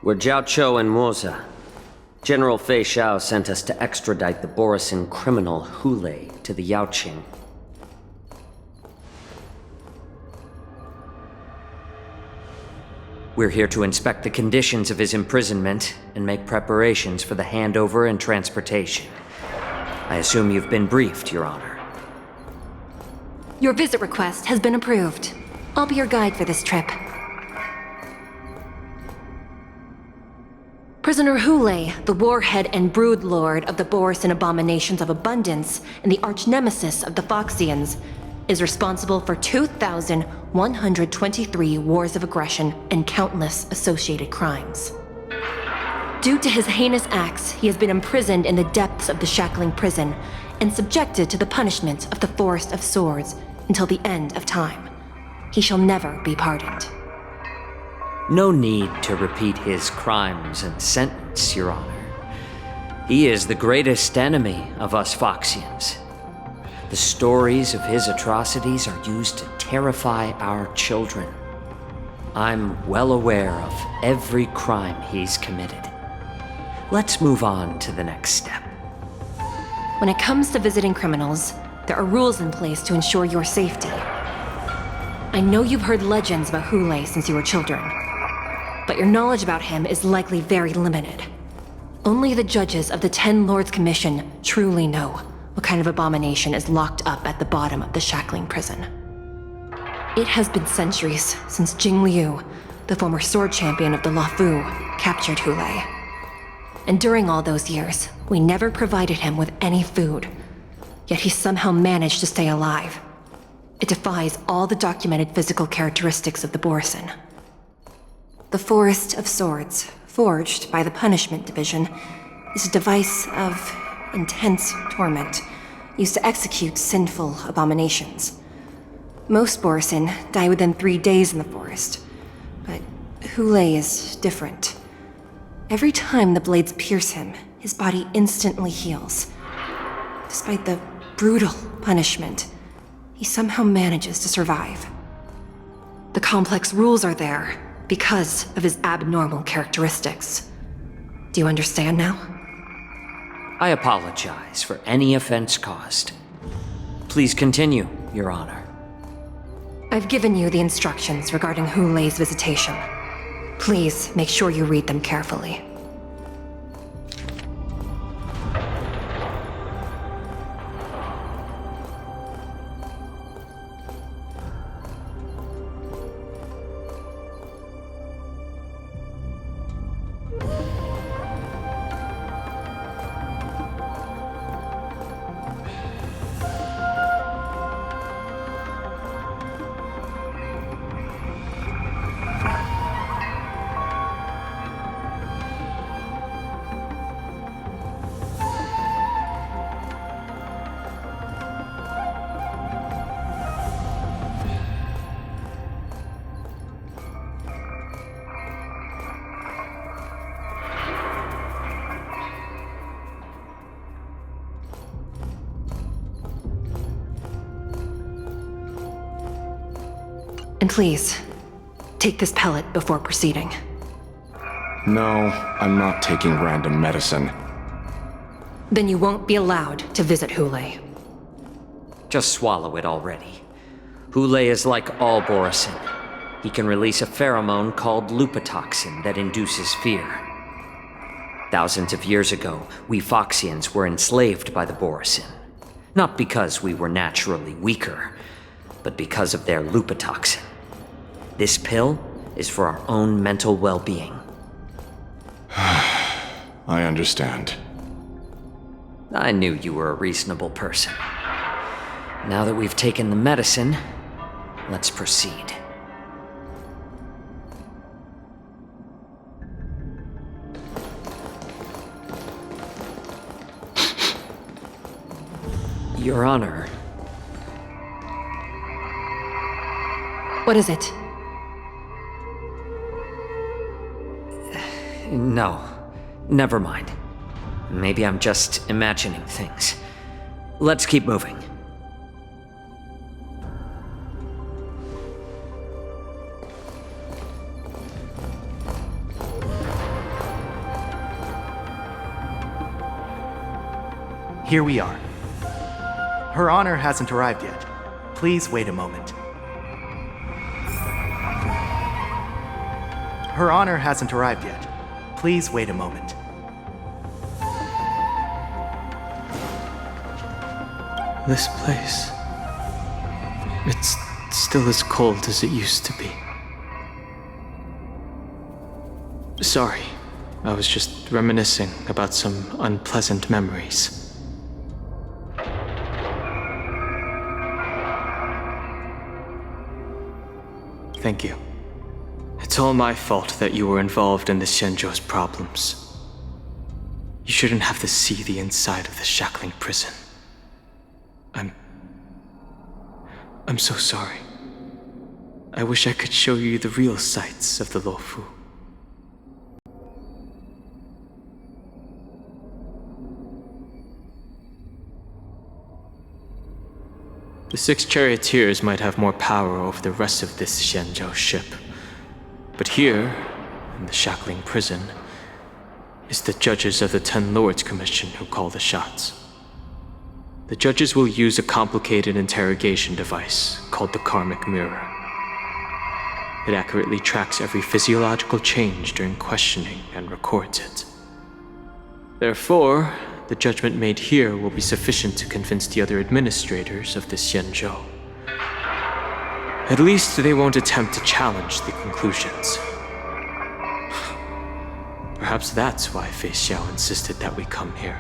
We're Jiao Chou and Moza. General Fei Xiao sent us to extradite the Borisin criminal Hulei to the Yaoqing. We're here to inspect the conditions of his imprisonment and make preparations for the handover and transportation. I assume you've been briefed, Your Honor. Your visit request has been approved. I'll be your guide for this trip. Prisoner Hulei, the warhead and brood lord of the Borisin Abominations of Abundance and the arch-nemesis of the Foxians, is responsible for 2,123 wars of aggression and countless associated crimes. Due to his heinous acts, he has been imprisoned in the depths of the shackling prison and subjected to the punishment of the Forest of Swords until the end of time. He shall never be pardoned. No need to repeat his crimes and sentence, Your Honor. He is the greatest enemy of us Foxians. The stories of his atrocities are used to terrify our children. I'm well aware of every crime he's committed. Let's move on to the next step. When it comes to visiting criminals, there are rules in place to ensure your safety. I know you've heard legends about Hulei since you were children, but your knowledge about him is likely very limited. Only the judges of the Ten Lords Commission truly know what kind of abomination is locked up at the bottom of the shackling prison. It has been centuries since Jing Liu, the former sword champion of the Luofu, captured Hulei. And during all those years, we never provided him with any food. Yet he somehow managed to stay alive. It defies all the documented physical characteristics of the Borisin. The Forest of Swords, forged by the Punishment Division, is a device of intense torment, used to execute sinful abominations. Most Borisin die within 3 days in the forest, but Hulei is different. Every time the blades pierce him, his body instantly heals. Despite the brutal punishment, he somehow manages to survive. The complex rules are there because of his abnormal characteristics. Do you understand now? I apologize for any offense caused. Please continue, Your Honor. I've given you the instructions regarding Hulei's visitation. Please make sure you read them carefully. And please, take this pellet before proceeding. No, I'm not taking random medicine. Then you won't be allowed to visit Hulei. Just swallow it already. Hulei is like all Borisin. He can release a pheromone called lupatoxin that induces fear. Thousands of years ago, we Foxians were enslaved by the Borisin. Not because we were naturally weaker, but because of their lupatoxin. This pill is for our own mental well-being. I understand. I knew you were a reasonable person. Now that we've taken the medicine, let's proceed. Your Honor. What is it? No, never mind. Maybe I'm just imagining things. Let's keep moving. Here we are. Her Honor hasn't arrived yet. Please wait a moment. Her Honor hasn't arrived yet. Please wait a moment. This place... it's still as cold as it used to be. Sorry, I was just reminiscing about some unpleasant memories. Thank you. It's all my fault that you were involved in the Xianzhou's problems. You shouldn't have to see the inside of the shackling prison. I'm so sorry. I wish I could show you the real sights of the Luofu. The 6 charioteers might have more power over the rest of this Xianzhou ship. But here, in the shackling prison, is the judges of the 10 Lords Commission who call the shots. The judges will use a complicated interrogation device called the Karmic Mirror. It accurately tracks every physiological change during questioning and records it. Therefore, the judgment made here will be sufficient to convince the other administrators of the Xianzhou. At least they won't attempt to challenge the conclusions. Perhaps that's why Fei Xiao insisted that we come here.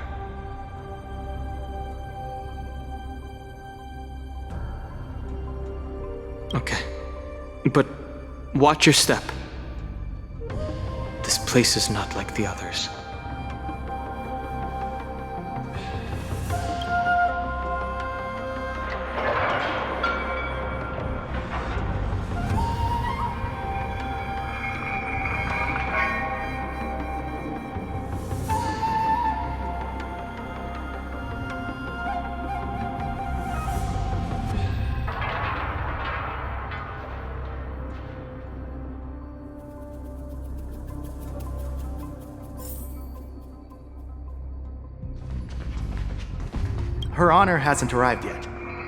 Okay, but watch your step. This place is not like the others. Her Honor hasn't arrived yet.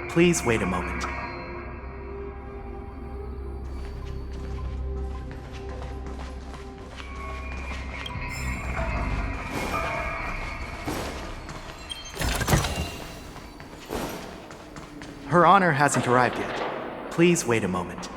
Please wait a moment. Her Honor hasn't arrived yet. Please wait a moment.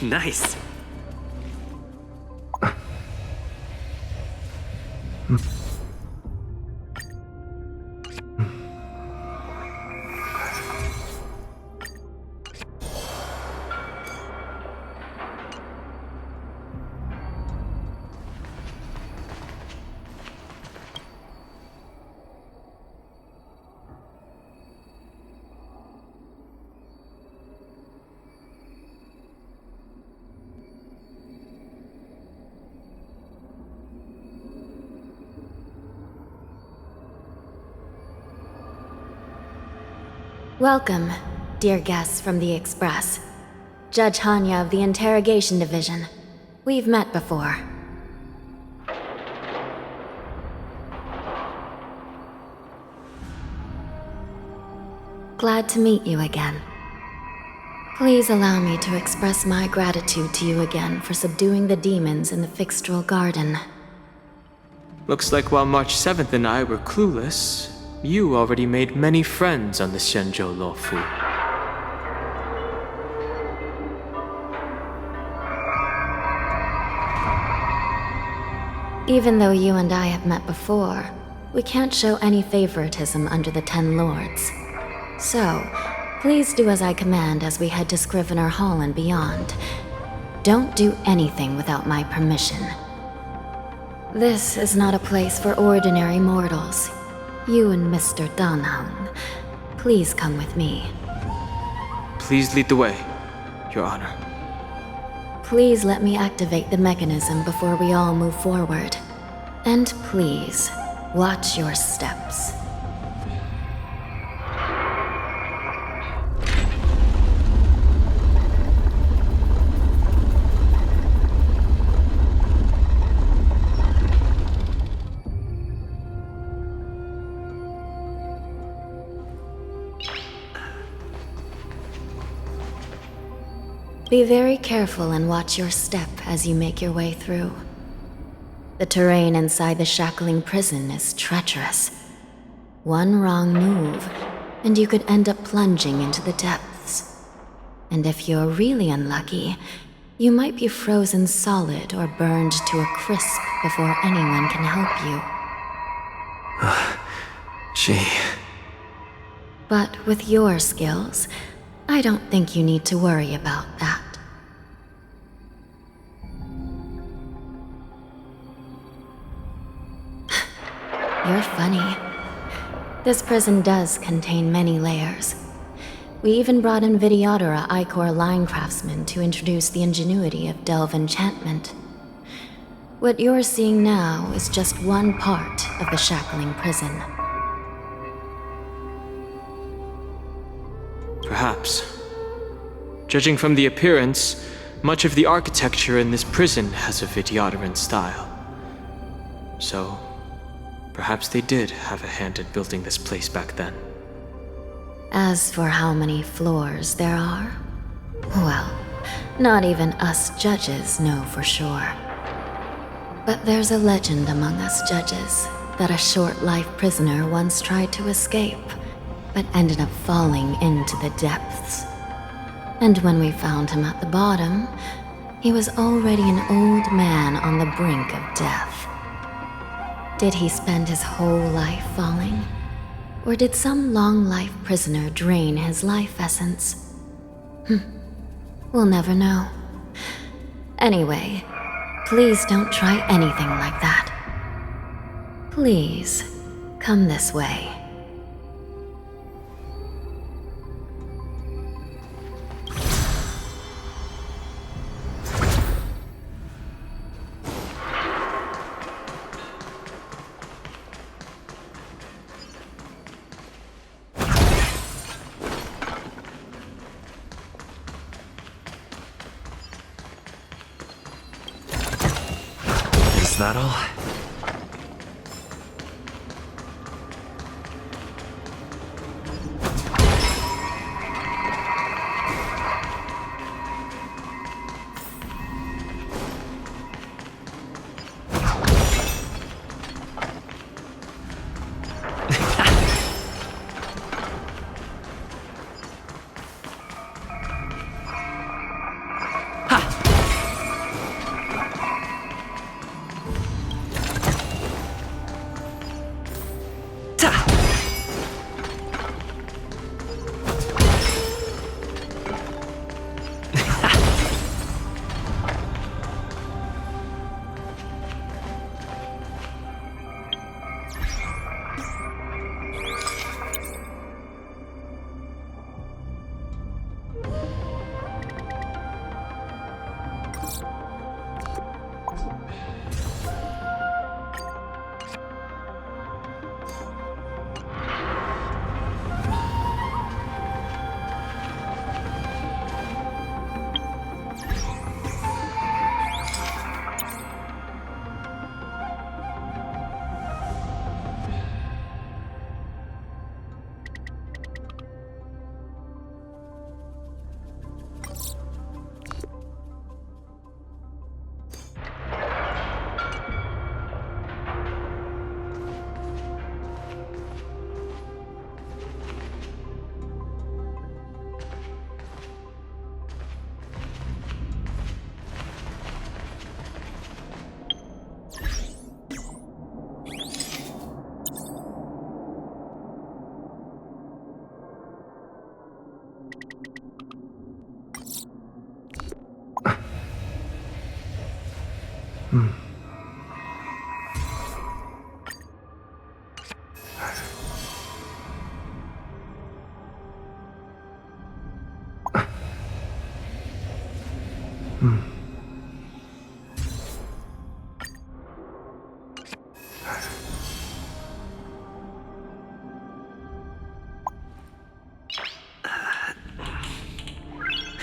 Nice. Welcome, dear guests from the Express. Judge Hanya of the Interrogation Division. We've met before. Glad to meet you again. Please allow me to express my gratitude to you again for subduing the demons in the Fixtral Garden. Looks like while March 7th and I were clueless, you already made many friends on the Shenzhou Luofu. Even though you and I have met before, we can't show any favoritism under the Ten Lords. So, please do as I command as we head to Scrivener Hall and beyond. Don't do anything without my permission. This is not a place for ordinary mortals. You and Mr. Danheng, please come with me. Please lead the way, Your Honor. Please let me activate the mechanism before we all move forward. And please, watch your steps. Be very careful and watch your step as you make your way through. The terrain inside the shackling prison is treacherous. One wrong move, and you could end up plunging into the depths. And if you're really unlucky, you might be frozen solid or burned to a crisp before anyone can help you. Gee. But with your skills, I don't think you need to worry about that. You're funny. This prison does contain many layers. We even brought in Videodora Icor line craftsmen to introduce the ingenuity of Delve enchantment. What you're seeing now is just one part of the shackling prison. Perhaps. Judging from the appearance, much of the architecture in this prison has a Videodoran style. So, perhaps they did have a hand in building this place back then. As for how many floors there are, well, not even us judges know for sure. But there's a legend among us judges that a short-life prisoner once tried to escape, but ended up falling into the depths. And when we found him at the bottom, he was already an old man on the brink of death. Did he spend his whole life falling? Or did some long-life prisoner drain his life essence? We'll never know. Anyway, please don't try anything like that. Please, come this way. Is that all? Ha!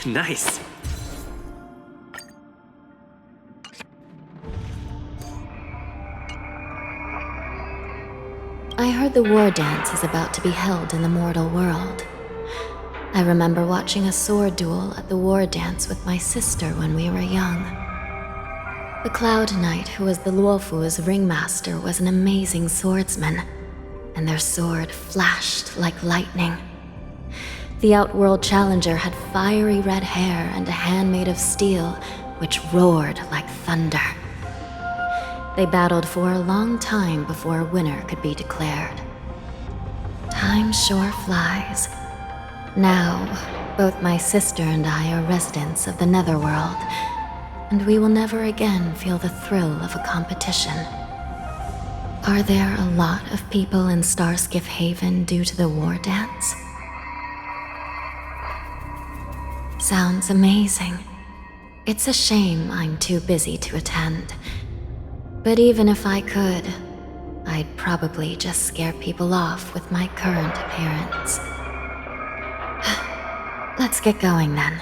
Nice. I heard the war dance is about to be held in the mortal world. I remember watching a sword duel at the war dance with my sister when we were young. The Cloud Knight, who was the Luofu's ringmaster, was an amazing swordsman, and their sword flashed like lightning. The Outworld Challenger had fiery red hair and a hand made of steel, which roared like thunder. They battled for a long time before a winner could be declared. Time sure flies. Now, both my sister and I are residents of the Netherworld, and we will never again feel the thrill of a competition. Are there a lot of people in Starskiff Haven due to the war dance? Sounds amazing. It's a shame I'm too busy to attend. But even if I could, I'd probably just scare people off with my current appearance. Let's get going then.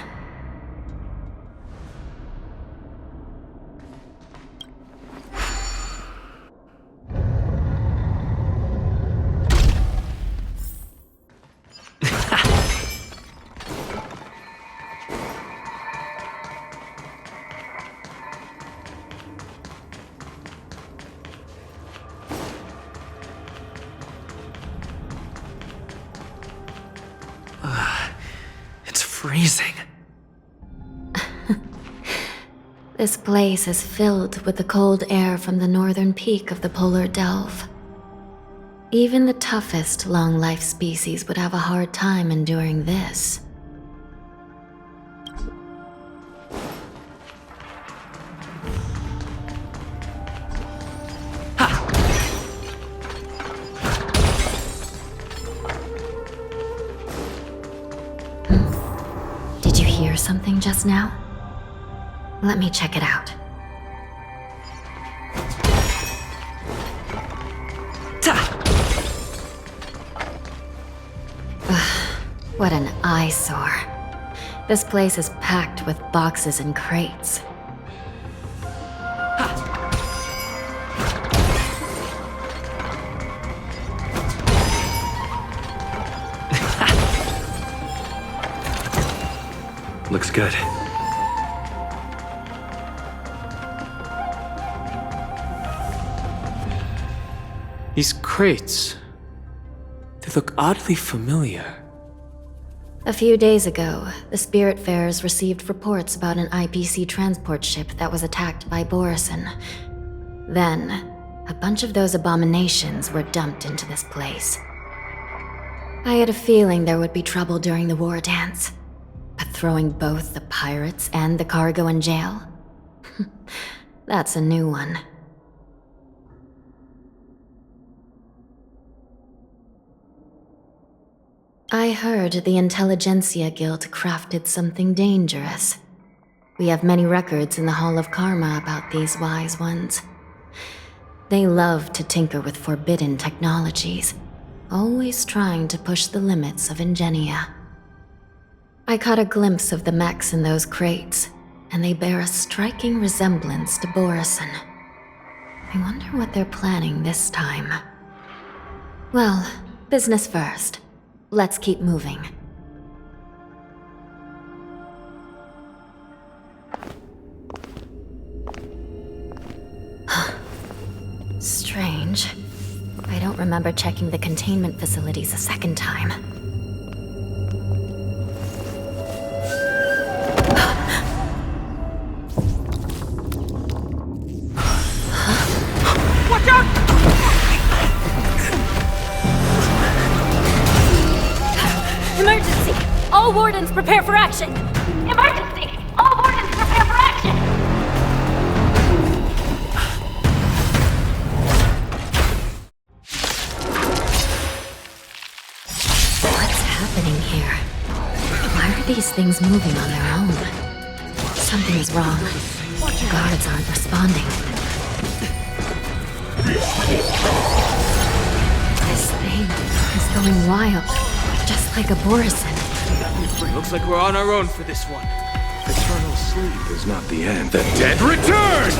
Freezing. This place is filled with the cold air from the northern peak of the polar delve. Even the toughest long-life species would have a hard time enduring this. Something just now? Let me check it out. What an eyesore. This place is packed with boxes and crates. Looks good. These crates, they look oddly familiar. A few days ago, the Spiritfarers received reports about an IPC transport ship that was attacked by Borison. Then, a bunch of those abominations were dumped into this place. I had a feeling there would be trouble during the war dance. But throwing both the pirates and the cargo in jail? That's a new one. I heard the Intelligentsia Guild crafted something dangerous. We have many records in the Hall of Karma about these wise ones. They love to tinker with forbidden technologies, always trying to push the limits of ingenia. I caught a glimpse of the mechs in those crates, and they bear a striking resemblance to Borison. I wonder what they're planning this time. Well, business first. Let's keep moving. Strange. I don't remember checking the containment facilities a second time. Watch out! Emergency! All wardens prepare for action! Emergency! All wardens prepare for action! here. Why are these things moving on their own? Something is wrong. The guards aren't responding. This thing is going wild, just like a Borison. Looks like we're on our own for this one. Eternal sleep is not the end. The dead return!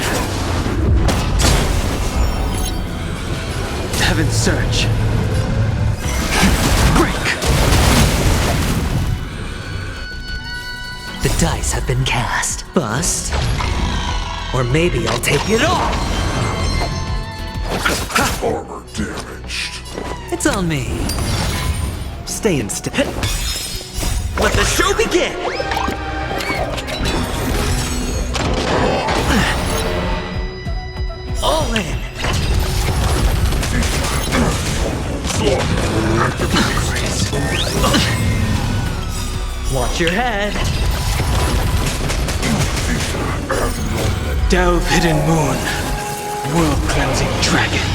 Heaven's Surge. Break! The dice have been cast. Bust. Or maybe I'll take it all! Armor damaged. It's on me. Stay in step. Let the show begin! All in! Watch your head! Delve Hidden Moon. World-cleansing dragon.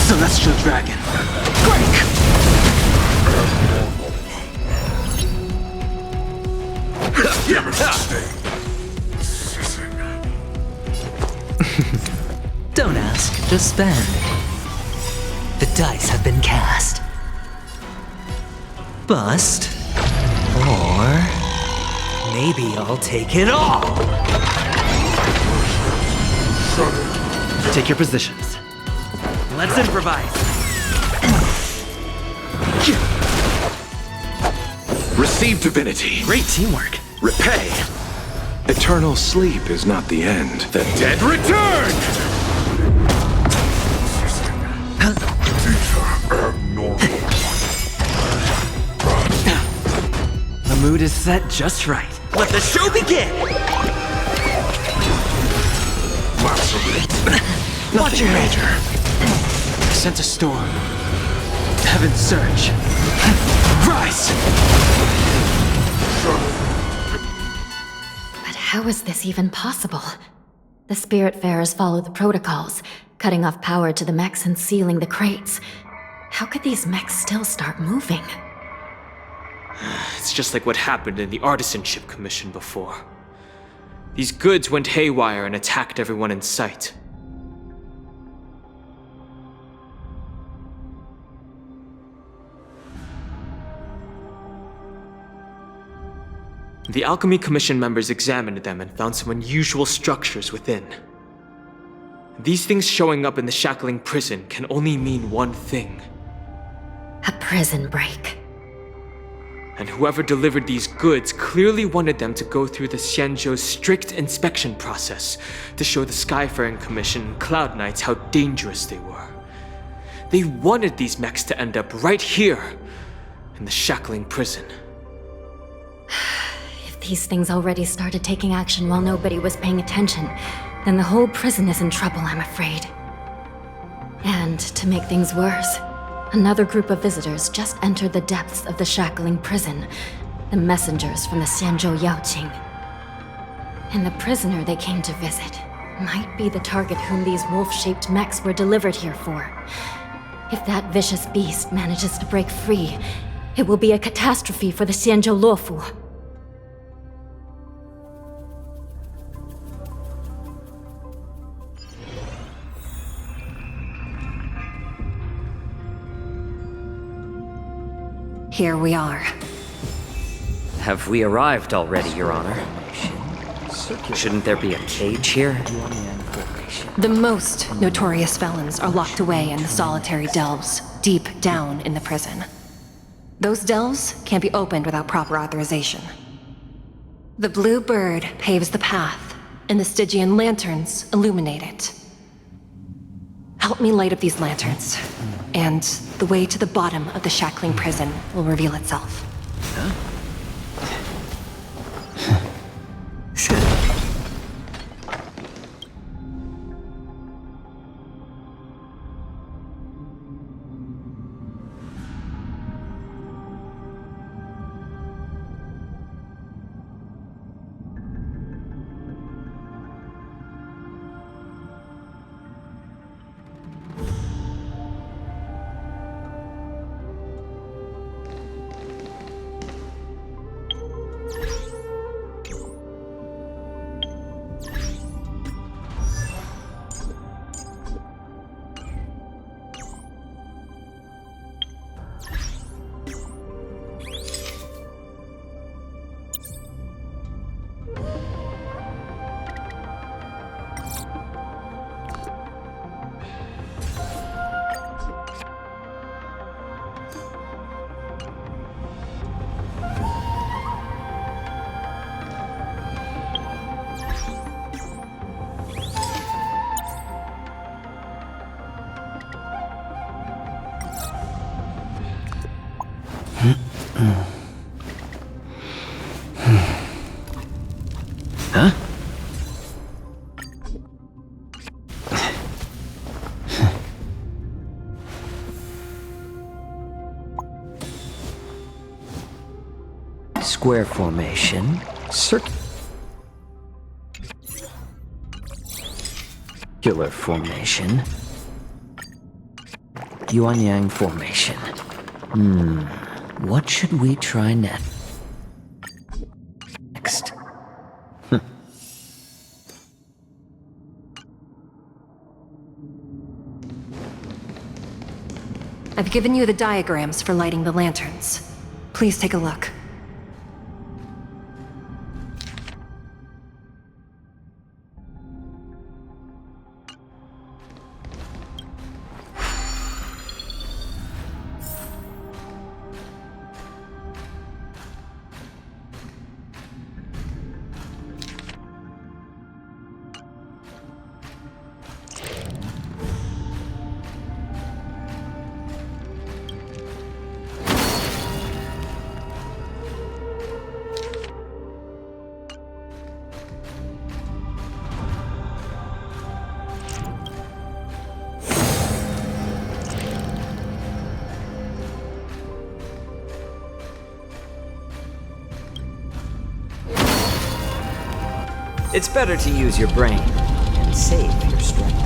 Celestial dragon. Break! Don't ask, just spend. The dice have been cast. Bust. Or maybe I'll take it all! Take your positions. Let's improvise. Receive divinity. Great teamwork. Repay. Eternal sleep is not the end. The dead return! The mood is set just right. Let the show begin! Watch your major. I sense a storm. Heaven's Surge. Rise! But how is this even possible? The Spiritfarers follow the protocols, cutting off power to the mechs and sealing the crates. How could these mechs still start moving? It's just like what happened in the Artisanship Commission before. These goods went haywire and attacked everyone in sight. The Alchemy Commission members examined them and found some unusual structures within. These things showing up in the shackling prison can only mean one thing. A prison break. And whoever delivered these goods clearly wanted them to go through the Xianzhou's strict inspection process to show the Skyfaring Commission and Cloud Knights how dangerous they were. They wanted these mechs to end up right here, in the shackling prison. If these things already started taking action while nobody was paying attention, then the whole prison is in trouble, I'm afraid. And to make things worse, another group of visitors just entered the depths of the shackling prison, the messengers from the Xianzhou Yaoqing. And the prisoner they came to visit might be the target whom these wolf-shaped mechs were delivered here for. If that vicious beast manages to break free, it will be a catastrophe for the Xianzhou Luofu. Here we are. Have we arrived already, Your Honor? Shouldn't there be a cage here? The most notorious felons are locked away in the solitary delves, deep down in the prison. Those delves can't be opened without proper authorization. The blue bird paves the path, and the Stygian lanterns illuminate it. Help me light up these lanterns, and the way to the bottom of the shackling prison will reveal itself. Huh? Square formation, circular formation, Yuan-Yang formation. What should we try next? I've given you the diagrams for lighting the lanterns. Please take a look. It's better to use your brain and save your strength.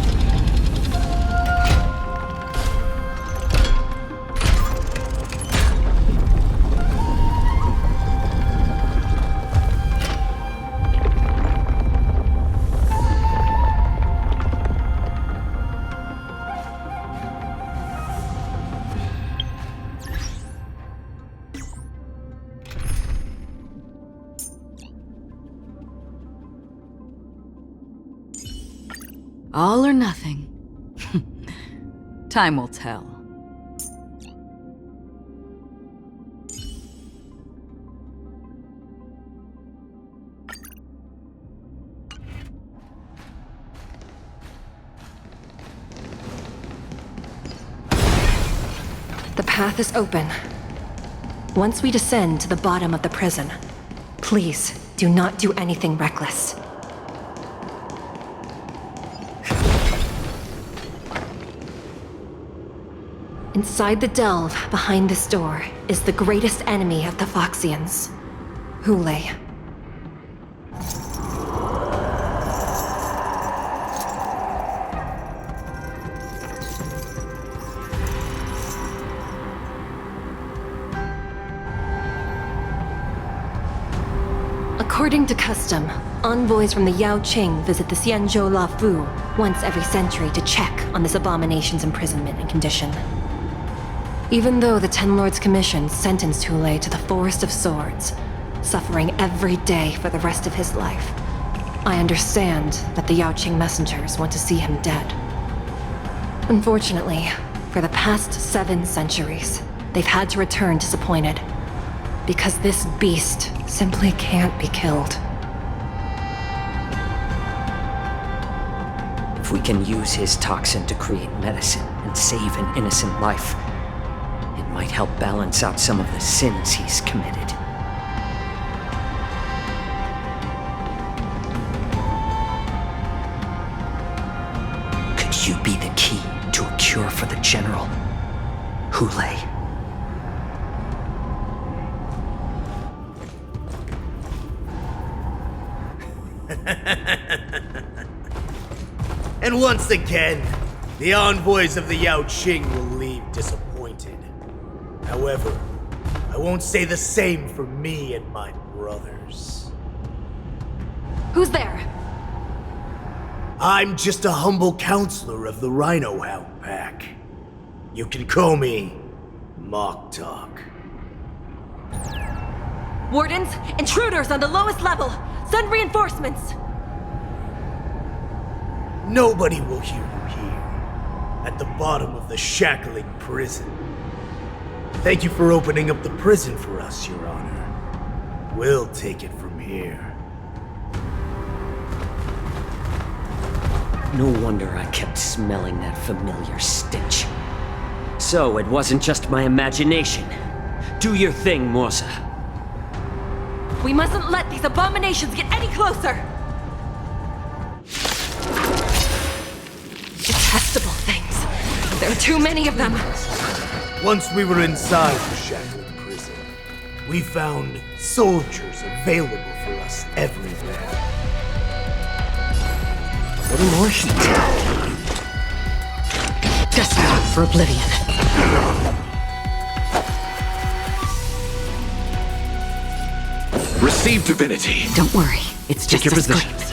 All or nothing. Time will tell. The path is open. Once we descend to the bottom of the prison, please do not do anything reckless. Inside the delve, behind this door, is the greatest enemy of the Foxians, Hulei. According to custom, envoys from the Yao Qing visit the Xianzhou Lafu once every century to check on this abomination's imprisonment and condition. Even though the Ten Lords Commission sentenced Hulei to the Forest of Swords, suffering every day for the rest of his life, I understand that the Yao Qing messengers want to see him dead. Unfortunately, for the past 7 centuries, they've had to return disappointed, because this beast simply can't be killed. If we can use his toxin to create medicine and save an innocent life, it might help balance out some of the sins he's committed. Could you be the key to a cure for the general, Hulei? And once again, the envoys of the Yao Qing will leave disappointed. However, I won't say the same for me and my brothers. Who's there? I'm just a humble counselor of the Rhino Hound Pack. You can call me Mock Talk. Wardens, intruders on the lowest level! Send reinforcements! Nobody will hear you here, at the bottom of the shackling prison. Thank you for opening up the prison for us, Your Honor. We'll take it from here. No wonder I kept smelling that familiar stench. So it wasn't just my imagination. Do your thing, Morsa. We mustn't let these abominations get any closer! Detestable things. There are too many of them. Once we were inside the shackling prison, we found soldiers available for us everywhere. A little more heat. Desperate for oblivion. Receive divinity. Don't worry, it's just Take your as good. positions.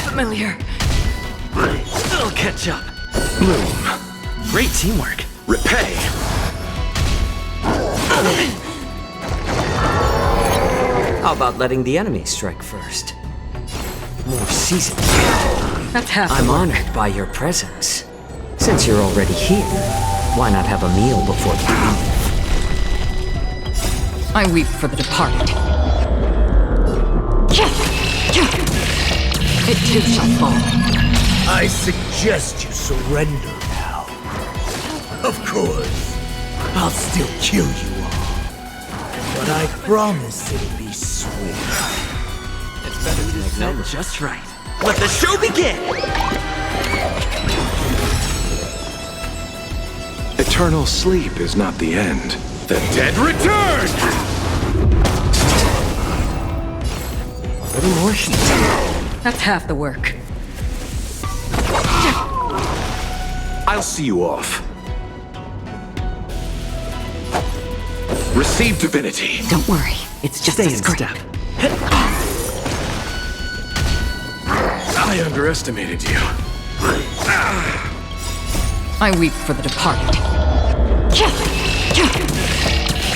Familiar. It'll catch up. Bloom. Great teamwork. Repay. How about letting the enemy strike first? More seasoned. That's half I'm the work. honored by your presence. Since you're already here, why not have a meal before you leave? I weep for the departed. It too shall fall. I suggest you surrender now. Of course, I'll still kill you all. But I promise it'll be swift. It's better to set just right. Let the show begin! Eternal sleep is not the end. The dead return! A little more heat. That's half the work. I'll see you off. Receive divinity. Don't worry, it's just Stay a in scrape. step. I underestimated you. I weep for the departed.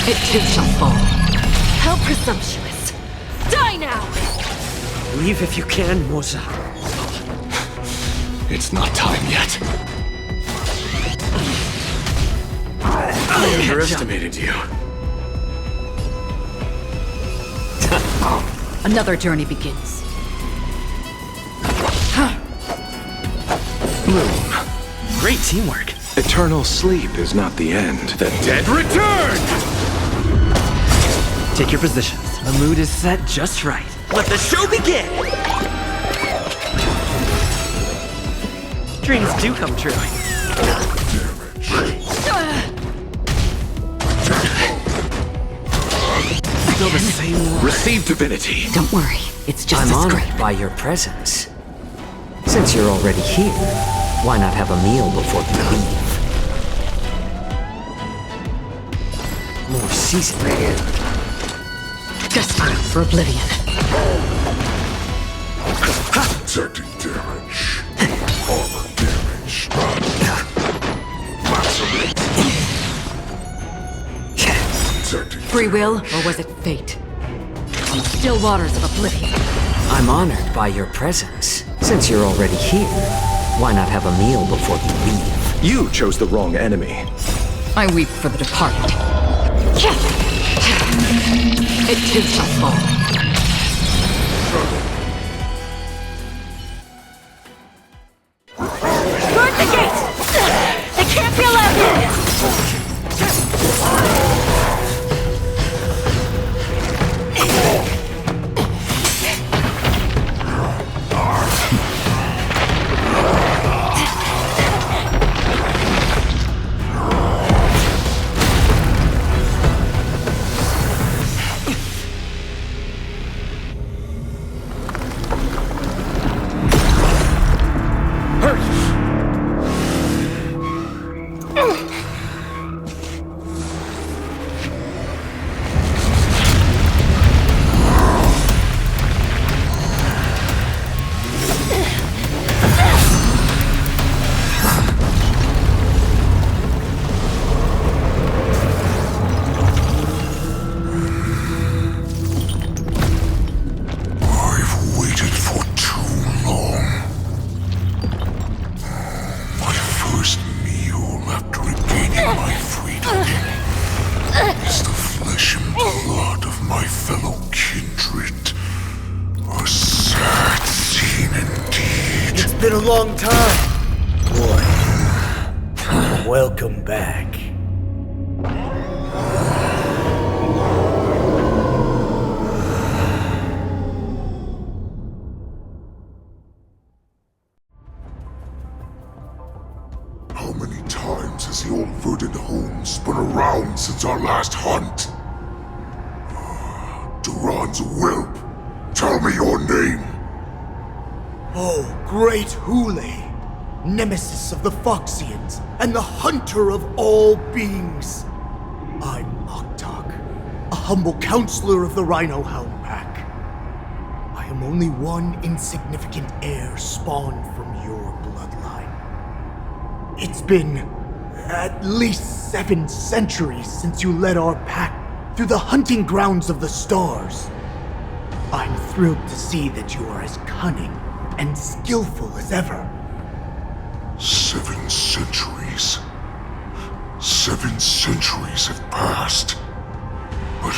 It too shall fall. How presumptuous! Die now! Leave if you can, Morsa. It's not time yet. I underestimated you. Another journey begins. Bloom. Great teamwork. Eternal sleep is not the end. The dead return! Take your positions. The mood is set just right. Let the show begin! Dreams do come true. Still the same one. Receive divinity. Don't worry, it's just I'm a honored scrape. by your presence. Since you're already here, why not have a meal before you leave? More seasoned. Desperate for oblivion. Detecting damage. Armor damage. Detecting Free will, or was it fate? On the still waters of oblivion. I'm honored by your presence. Since you're already here, why not have a meal before you leave? You chose the wrong enemy. I weep for the departed. It too shall fall. Guard the gate! They can't be allowed in! Been a long time, boy. Welcome back. How many times has the old verdant home spun around since our last hunt? Duran's whelp, tell me your name! Oh, great Hule, nemesis of the Foxians, and the hunter of all beings. I'm Moktok, a humble counselor of the Rhino Hound Pack. I am only one insignificant heir spawned from your bloodline. It's been at least 7 centuries since you led our pack through the hunting grounds of the stars. I'm thrilled to see that you are as cunning and skillful as ever. 7 centuries. 7 centuries have passed. But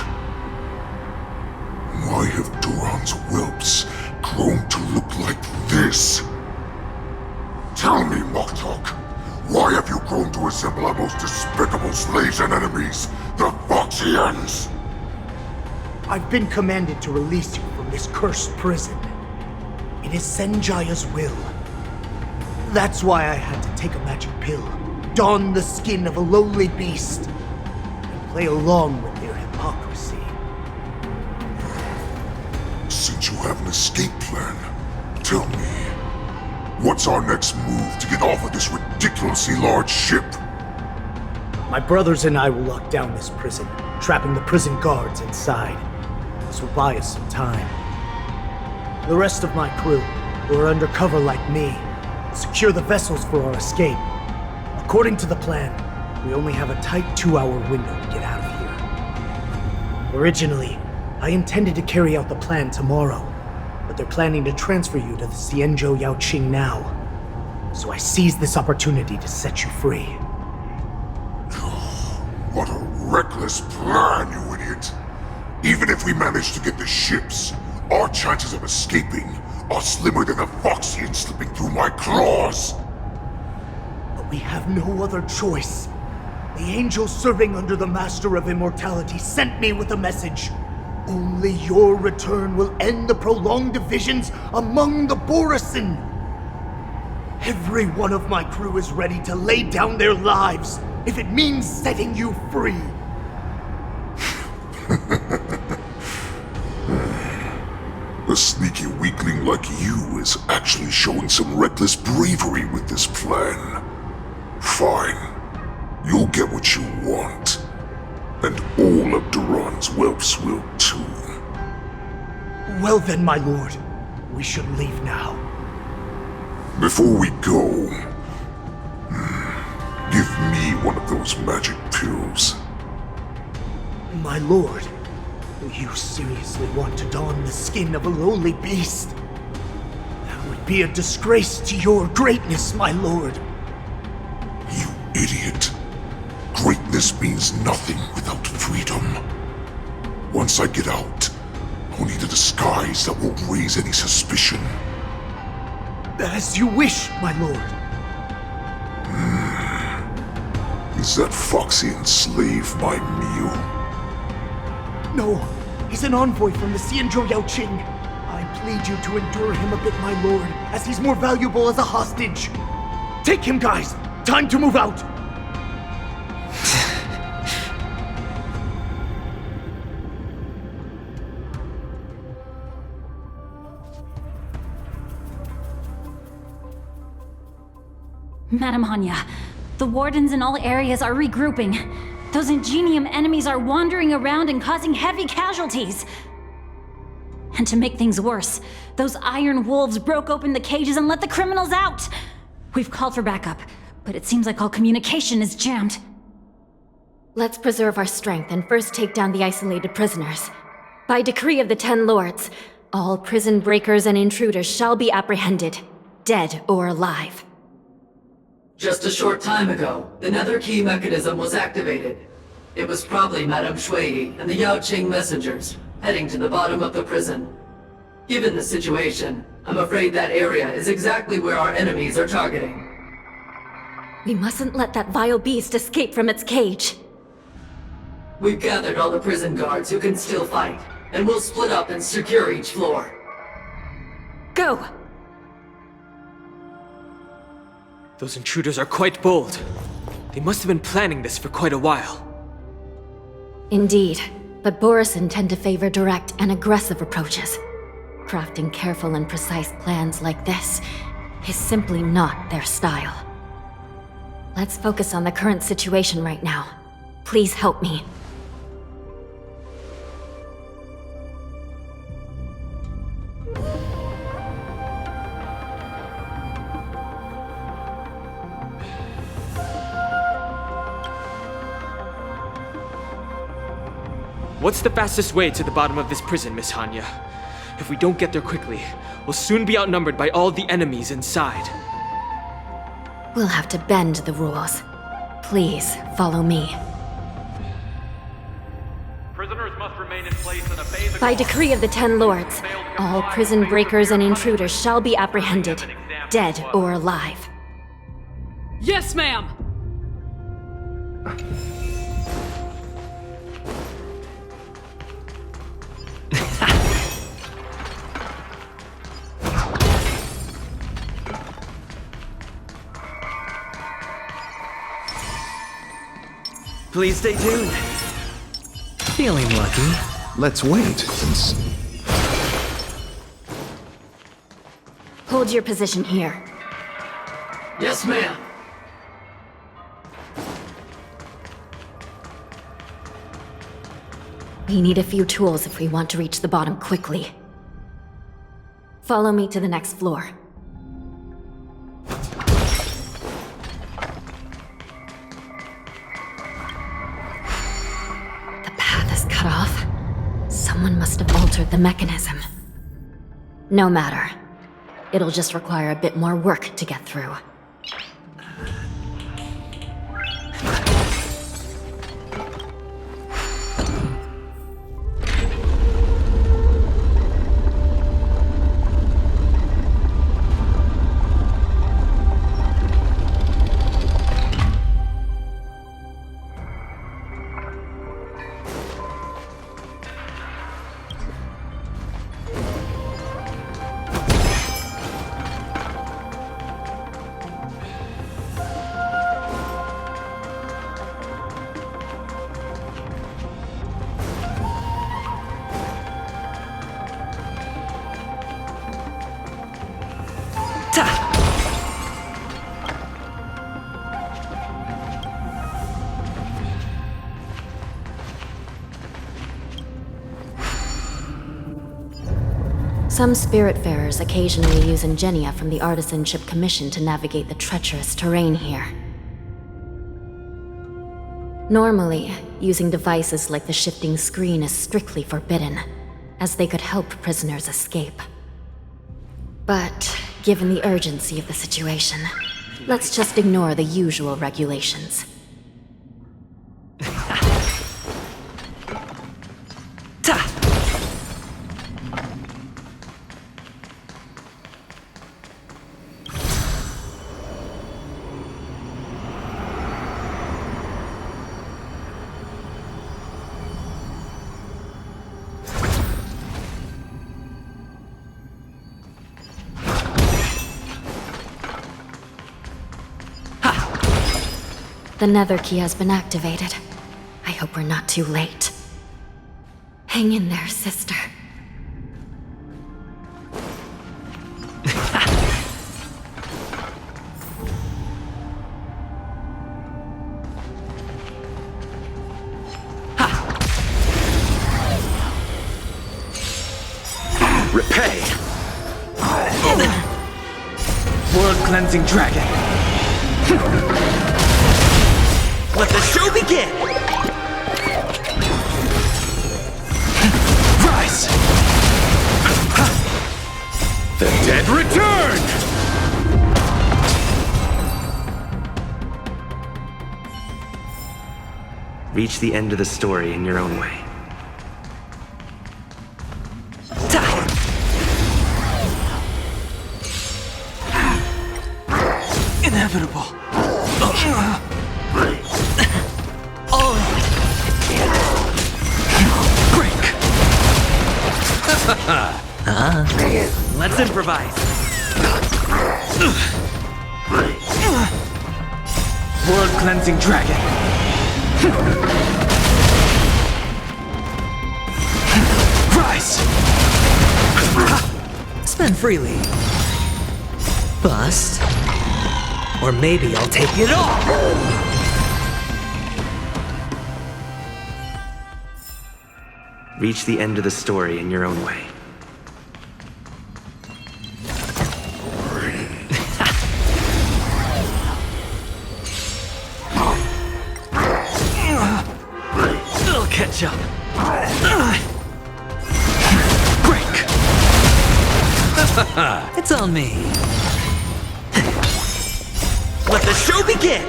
why have Duran's whelps grown to look like this? Tell me, Moktok, why have you grown to resemble our most despicable slaves and enemies, the Foxians? I've been commanded to release you from this cursed prison. It is Senjaya's will. That's why I had to take a magic pill, don the skin of a lowly beast, and play along with their hypocrisy. Since you have an escape plan, tell me, what's our next move to get off of this ridiculously large ship? My brothers and I will lock down this prison, trapping the prison guards inside. This will buy us some time. The rest of my crew, who are undercover like me, will secure the vessels for our escape. According to the plan, we only have a tight 2-hour window to get out of here. Originally, I intended to carry out the plan tomorrow, but they're planning to transfer you to the Xianzhou Yaoqing now. So I seized this opportunity to set you free. What a reckless plan, you idiot! Even if we manage to get the ships, our chances of escaping are slimmer than a Foxian slipping through my claws! But we have no other choice. The angel serving under the Master of Immortality sent me with a message. Only your return will end the prolonged divisions among the Borisin. Every one of my crew is ready to lay down their lives if it means setting you free. A sneaky weakling like you is actually showing some reckless bravery with this plan. Fine. You'll get what you want. And all of Duran's whelps will too. Well then, my lord. We should leave now. Before we go, give me one of those magic pills. My lord, do you seriously want to don the skin of a lowly beast? That would be a disgrace to your greatness, my lord. You idiot. Greatness means nothing without freedom. Once I get out, I'll need a disguise that won't raise any suspicion. As you wish, my lord. Is that Foxian slave my meal? No, he's an envoy from the Xianzhou Yaoqing. I plead you to endure him a bit, my lord, as he's more valuable as a hostage. Take him, guys! Time to move out! Madam Hanya, the wardens in all areas are regrouping. Those Ingenium enemies are wandering around and causing heavy casualties. And to make things worse, those iron wolves broke open the cages and let the criminals out. We've called for backup, but it seems like all communication is jammed. Let's preserve our strength and first take down the isolated prisoners. By decree of the 10 Lords, all prison breakers and intruders shall be apprehended, dead or alive. Just a short time ago, the nether key mechanism was activated. It was probably Madame Shui and the Yaoqing messengers, heading to the bottom of the prison. Given the situation, I'm afraid that area is exactly where our enemies are targeting. We mustn't let that vile beast escape from its cage. We've gathered all the prison guards who can still fight, and we'll split up and secure each floor. Go! Those intruders are quite bold. They must have been planning this for quite a while. Indeed, but Borisin tend to favor direct and aggressive approaches. Crafting careful and precise plans like this is simply not their style. Let's focus on the current situation right now. Please help me. What's the fastest way to the bottom of this prison, Miss Hanya? If we don't get there quickly, we'll soon be outnumbered by all the enemies inside. We'll have to bend the rules. Please, follow me. Prisoners must remain in place and obey the By decree of the Ten Lords, all prison breakers and intruders shall be apprehended, dead or alive. Yes, ma'am! Please stay tuned. Feeling lucky. Let's wait and see. Hold your position here. Yes, ma'am. We need a few tools if we want to reach the bottom quickly. Follow me to the next floor. Cut off? Someone must have altered the mechanism. No matter. It'll just require a bit more work to get through. Some Spiritfarers occasionally use ingenia from the Artisanship Commission to navigate the treacherous terrain here. Normally, using devices like the shifting screen is strictly forbidden, as they could help prisoners escape. But, given the urgency of the situation, let's just ignore the usual regulations. The nether key has been activated. I hope we're not too late. Hang in there, sister. Repay! World-cleansing dragon! Let the show begin! Rise! The dead return! Reach the end of the story in your own way. Inevitable. Let's improvise. World Cleansing Dragon. Rise! Spend freely. Bust. Or maybe I'll take it all! Reach the end of the story in your own way. It'll catch up. Break! It's on me. Let the show begin!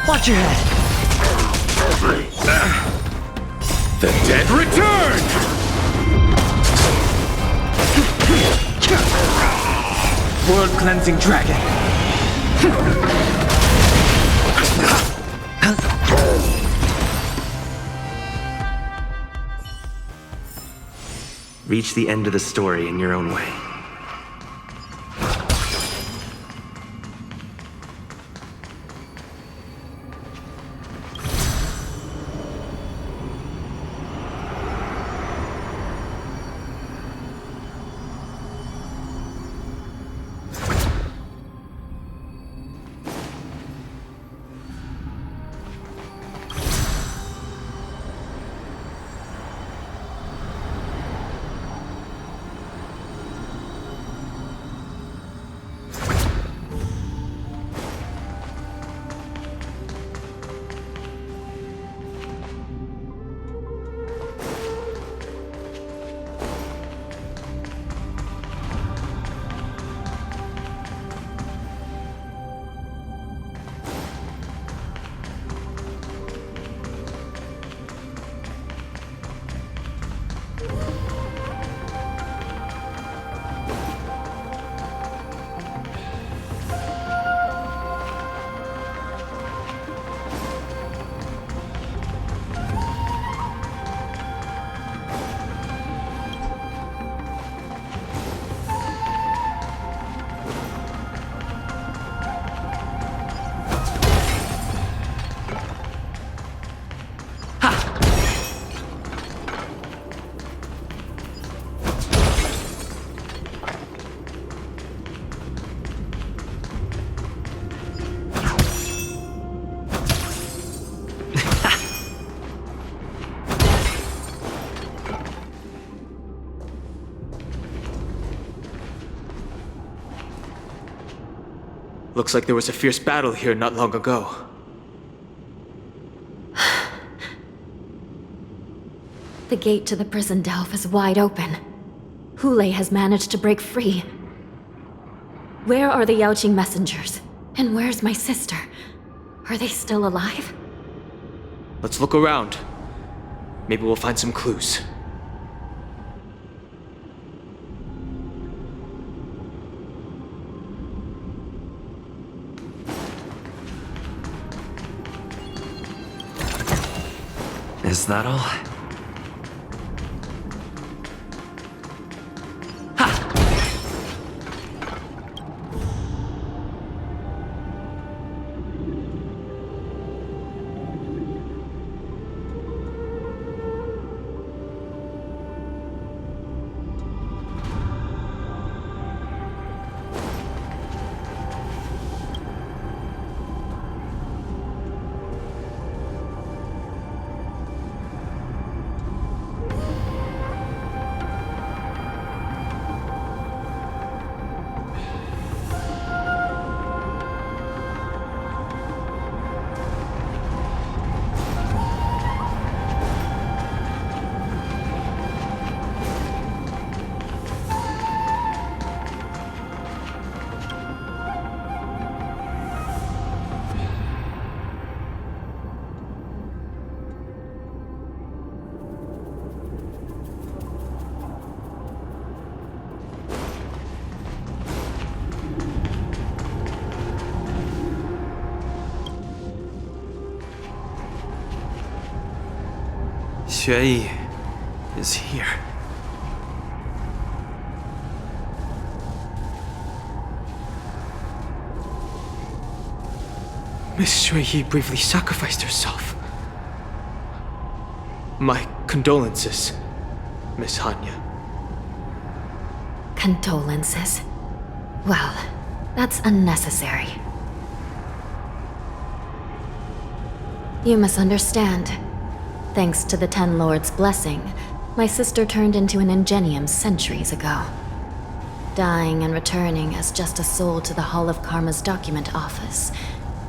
Watch your head. The dead return! World Cleansing Dragon. Reach the end of the story in your own way. Looks like there was a fierce battle here not long ago. The gate to the prison delve is wide open. Hule has managed to break free. Where are the Yaoqing messengers? And where's my sister? Are they still alive? Let's look around. Maybe we'll find some clues. Is that all? is here. Miss Shuiyi bravely sacrificed herself. My condolences, Miss Hanya. Condolences? Well, that's unnecessary. You misunderstand. Thanks to the Ten Lords' blessing, my sister turned into an Ingenium centuries ago. Dying and returning as just a soul to the Hall of Karma's document office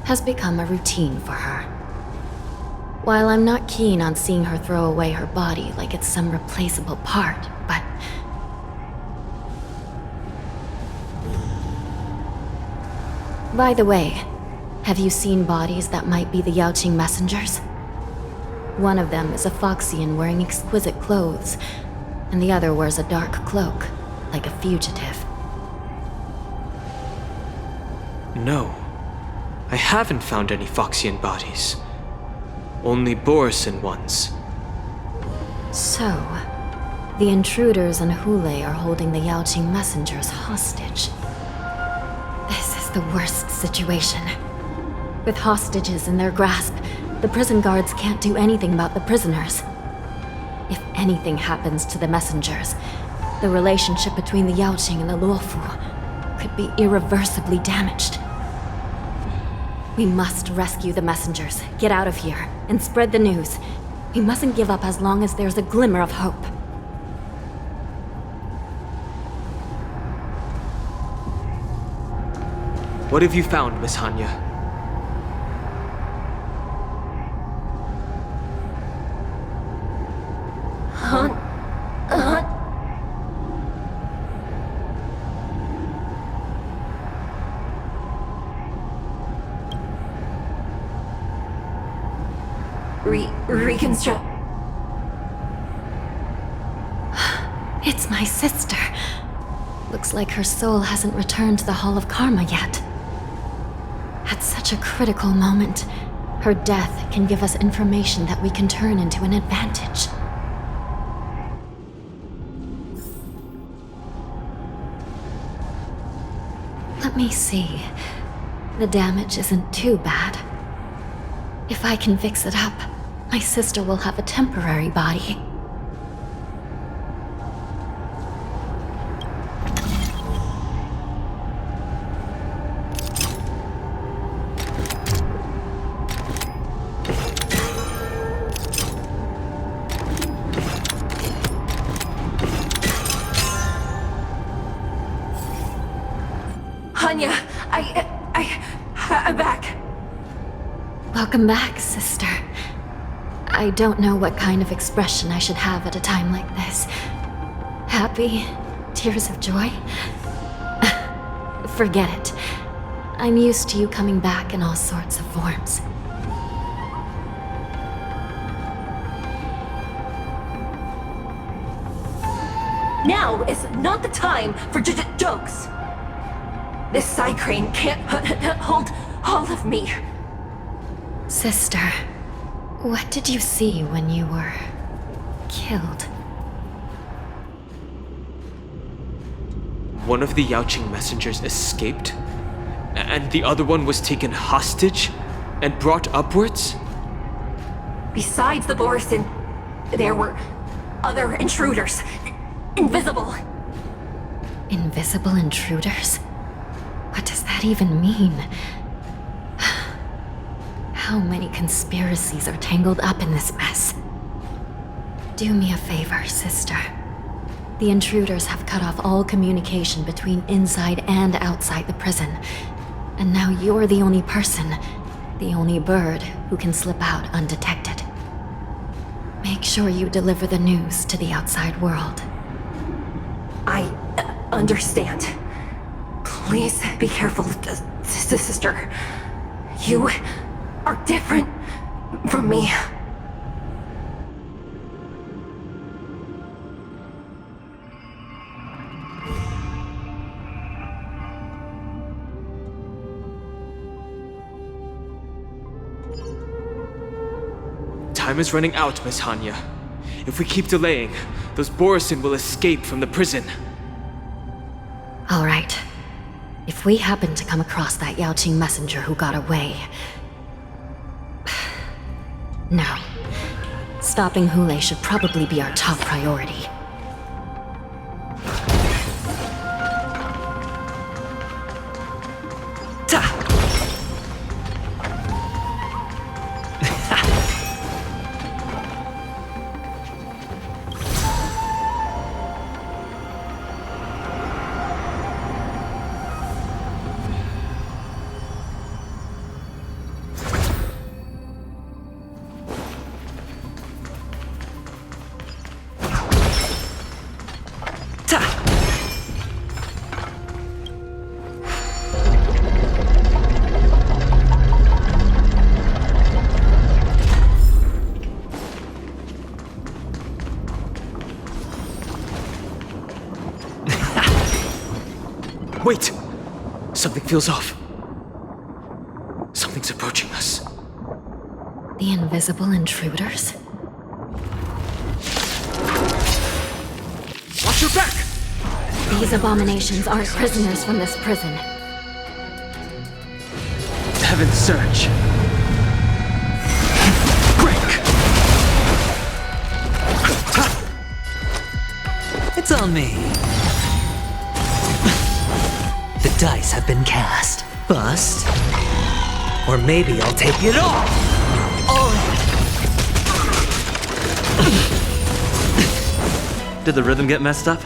has become a routine for her. While I'm not keen on seeing her throw away her body like it's some replaceable part, but... By the way, have you seen bodies that might be the Yaoqing messengers? One of them is a Foxian wearing exquisite clothes, and the other wears a dark cloak, like a fugitive. No, I haven't found any Foxian bodies. Only Borisin ones. So, the intruders and Hule are holding the Yaoqing messengers hostage. This is the worst situation. With hostages in their grasp, the prison guards can't do anything about the prisoners. If anything happens to the messengers, the relationship between the Yaoqing and the Luofu could be irreversibly damaged. We must rescue the messengers, get out of here, and spread the news. We mustn't give up as long as there's a glimmer of hope. What have you found, Miss Hanya? Reconstruct. It's my sister. Looks like her soul hasn't returned to the Hall of Karma yet. At such a critical moment, her death can give us information that we can turn into an advantage. Let me see. The damage isn't too bad. If I can fix it up, my sister will have a temporary body. Hanya, I'm back. Welcome back, sister. I don't know what kind of expression I should have at a time like this. Happy? Tears of joy? Forget it. I'm used to you coming back in all sorts of forms. Now is not the time for jokes. This side crane can't hold all of me. Sister, what did you see when you were killed? One of the Yaoqing messengers escaped, and the other one was taken hostage and brought upwards? Besides the Borisin, there were other intruders. Invisible. Invisible intruders? What does that even mean? How many conspiracies are tangled up in this mess? Do me a favor, sister. The intruders have cut off all communication between inside and outside the prison. And now you're the only person, the only bird who can slip out undetected. Make sure you deliver the news to the outside world. I understand. Please be careful, sister. You are different from me. Time is running out, Miss Hanya. If we keep delaying, those Borisin will escape from the prison. All right. If we happen to come across that Yaoqing messenger who got away... No. Stopping Hule should probably be our top priority. Wait! Something feels off. Something's approaching us. The invisible intruders? Watch your back! These abominations aren't prisoners from this prison. Heaven's Surge. Break! It's on me. The dice have been cast. Bust. Or maybe I'll take it all. Did the rhythm get messed up?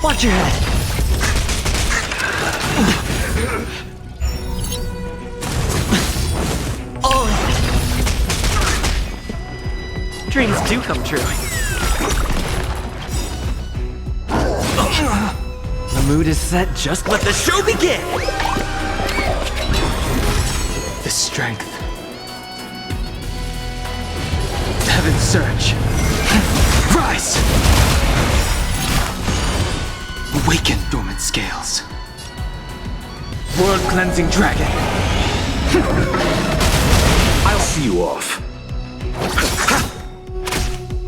Watch your head. Dreams do come true. The mood is set, just let the show begin! The strength. Heaven's Surge. Rise! Awaken dormant scales. World-cleansing dragon. I'll see you off.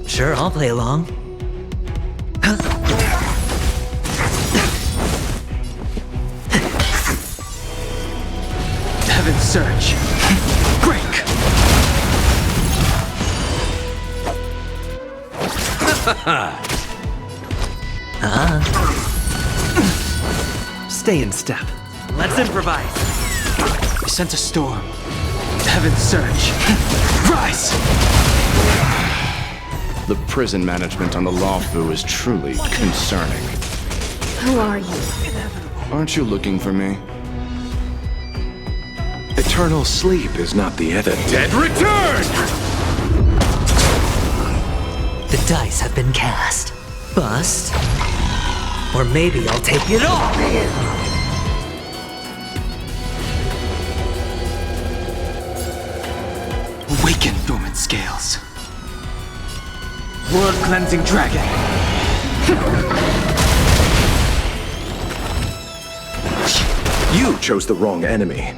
Sure, I'll play along. Heaven's Surge. Break! Stay in step. Let's improvise. We sent a storm. Heaven's Surge. Rise! The prison management on the Luofu is truly concerning. Who are you? Aren't you looking for me? Eternal sleep is not the end. Dead return! The dice have been cast. Bust. Or maybe I'll take it all. Awaken dormant scales. World-cleansing dragon. You chose the wrong enemy.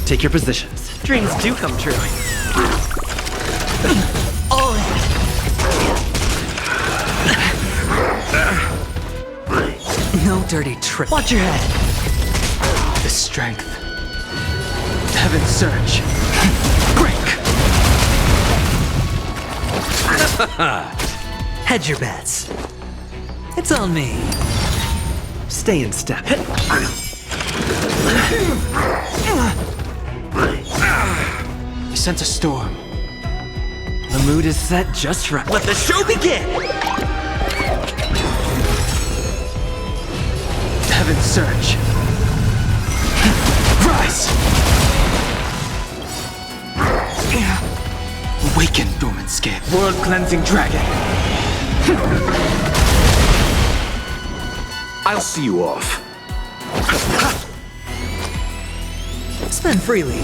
Take your positions. Dreams do come true. No dirty trick. Watch your head. The strength. Heaven's Surge. Break! Hedge your bets. It's on me. Stay in step. We sent a storm. The mood is set just right. Let the show begin! Heaven's Surge. Rise! Awaken dormant scale. World-cleansing dragon. I'll see you off. Spend freely.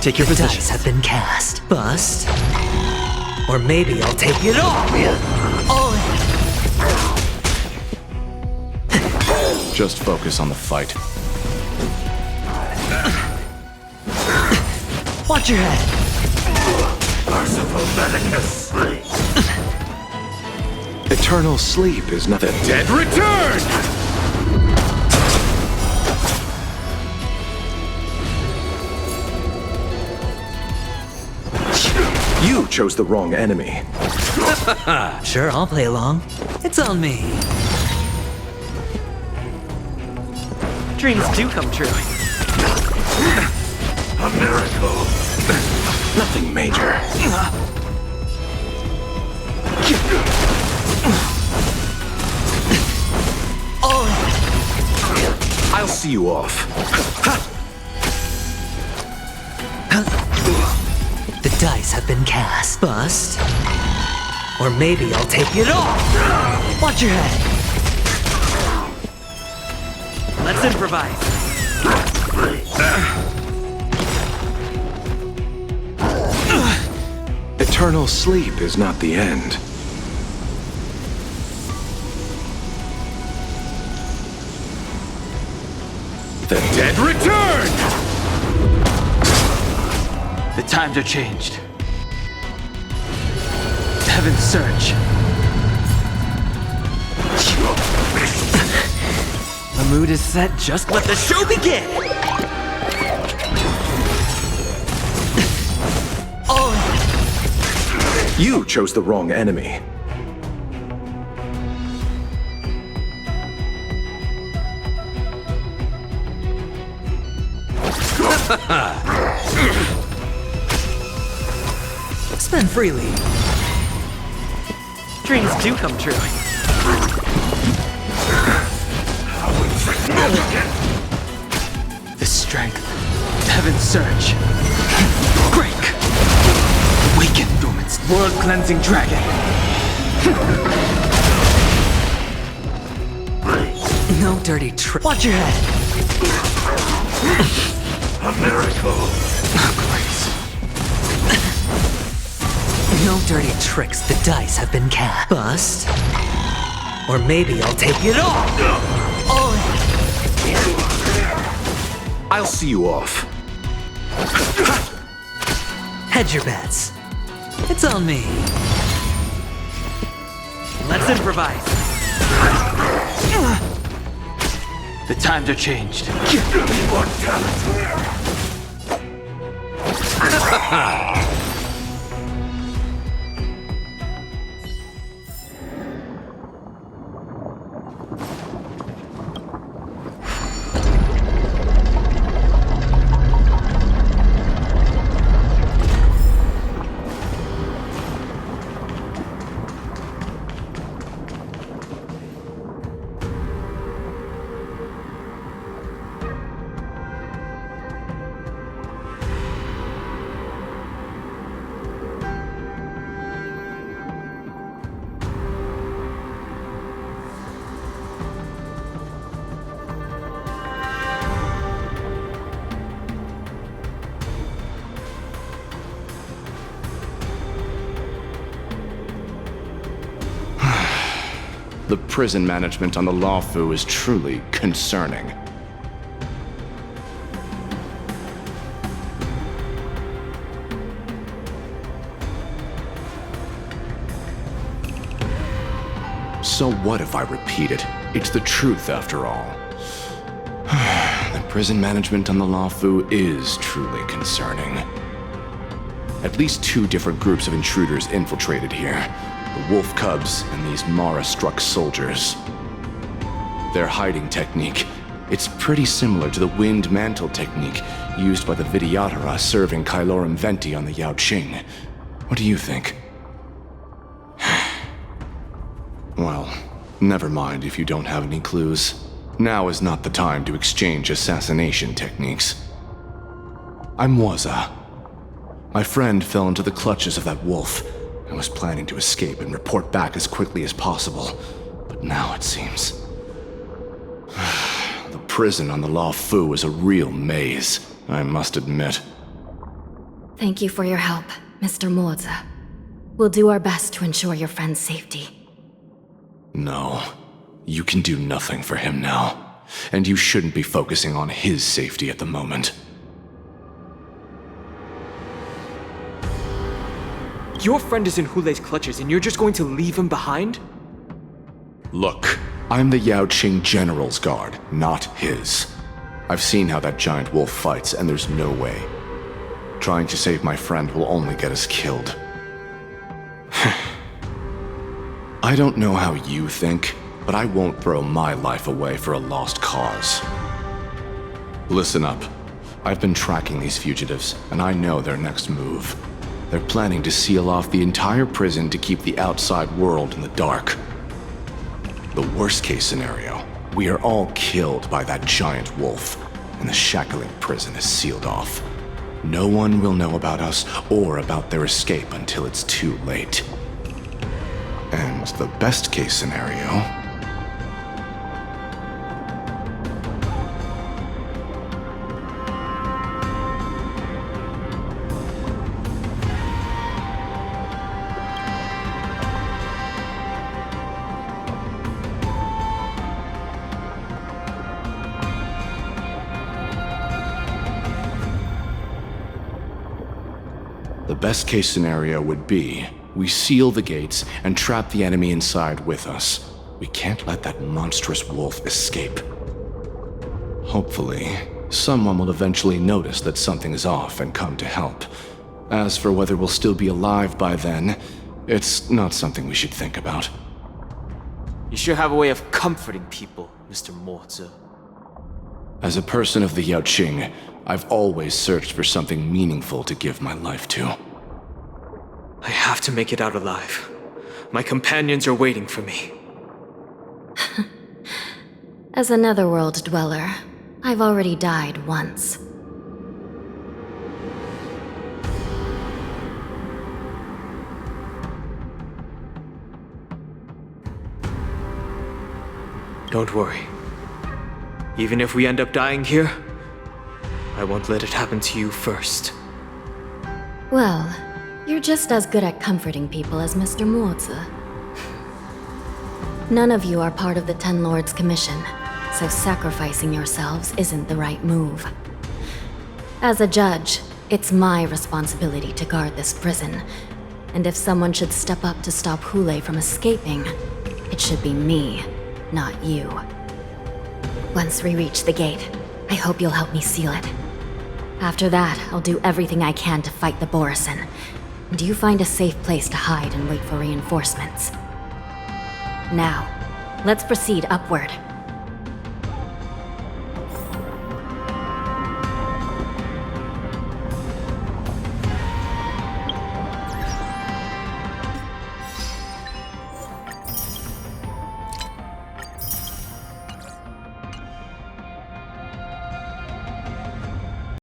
Take your position. The dice have been cast. Bust. Or maybe I'll take it all. All in. Just focus on the fight. Watch your head. Merciful Medicus. Eternal sleep is nothing. Dead return! You chose the wrong enemy. Sure, I'll play along. It's on me. Dreams do come true. A miracle. Nothing major. All in. I'll see you off. The dice have been cast. Bust. Or maybe I'll take it all. Watch your head. Let's improvise. Eternal sleep is not the end. The dead return! The times are changed. Heaven's search. The mood is set. Just let the show begin. All in. You chose the wrong enemy. Spend freely. Dreams do come true. The strength. Heaven's search. Break! Awaken, dormant. World-cleansing dragon. No dirty trick. Watch your head. A miracle. No dirty tricks. The dice have been cast. Bust. Or maybe I'll take it all. All in. I'll see you off. Hedge your bets. It's on me. Let's improvise. The times are changed. The prison management on the Lawfu is truly concerning. So what if I repeat it? It's the truth after all. The prison management on the Lawfu is truly concerning. At least 2 different groups of intruders infiltrated here. The wolf cubs and these Mara-struck soldiers. Their hiding technique, it's pretty similar to the wind mantle technique used by the Vidyadhara serving Kailorum Venti on the Yaoqing. What do you think? Well, never mind if you don't have any clues. Now is not the time to exchange assassination techniques. I'm Waza. My friend fell into the clutches of that wolf. I was planning to escape and report back as quickly as possible, but now it seems... The prison on the Lawfu is a real maze, I must admit. Thank you for your help, Mr. Moza. We'll do our best to ensure your friend's safety. No, you can do nothing for him now. And you shouldn't be focusing on his safety at the moment. Your friend is in Hulei's clutches and you're just going to leave him behind? Look, I'm the Yaoqing General's guard, not his. I've seen how that giant wolf fights, and there's no way. Trying to save my friend will only get us killed. I don't know how you think, but I won't throw my life away for a lost cause. Listen up. I've been tracking these fugitives, and I know their next move. They're planning to seal off the entire prison to keep the outside world in the dark. The worst case scenario, we are all killed by that giant wolf, and the shackling prison is sealed off. No one will know about us or about their escape until it's too late. And the best case scenario... The best case scenario would be, we seal the gates and trap the enemy inside with us. We can't let that monstrous wolf escape. Hopefully, someone will eventually notice that something is off and come to help. As for whether we'll still be alive by then, it's not something we should think about. You sure have a way of comforting people, Mr. Moza. As a person of the Yaoqing, I've always searched for something meaningful to give my life to. I have to make it out alive. My companions are waiting for me. As a netherworld dweller, I've already died once. Don't worry. Even if we end up dying here, I won't let it happen to you first. Well, you're just as good at comforting people as Mr. Moza. None of you are part of the Ten Lords' commission, so sacrificing yourselves isn't the right move. As a judge, it's my responsibility to guard this prison, and if someone should step up to stop Hulei from escaping, it should be me, not you. Once we reach the gate, I hope you'll help me seal it. After that, I'll do everything I can to fight the Borisin, and you find a safe place to hide and wait for reinforcements. Now, let's proceed upward.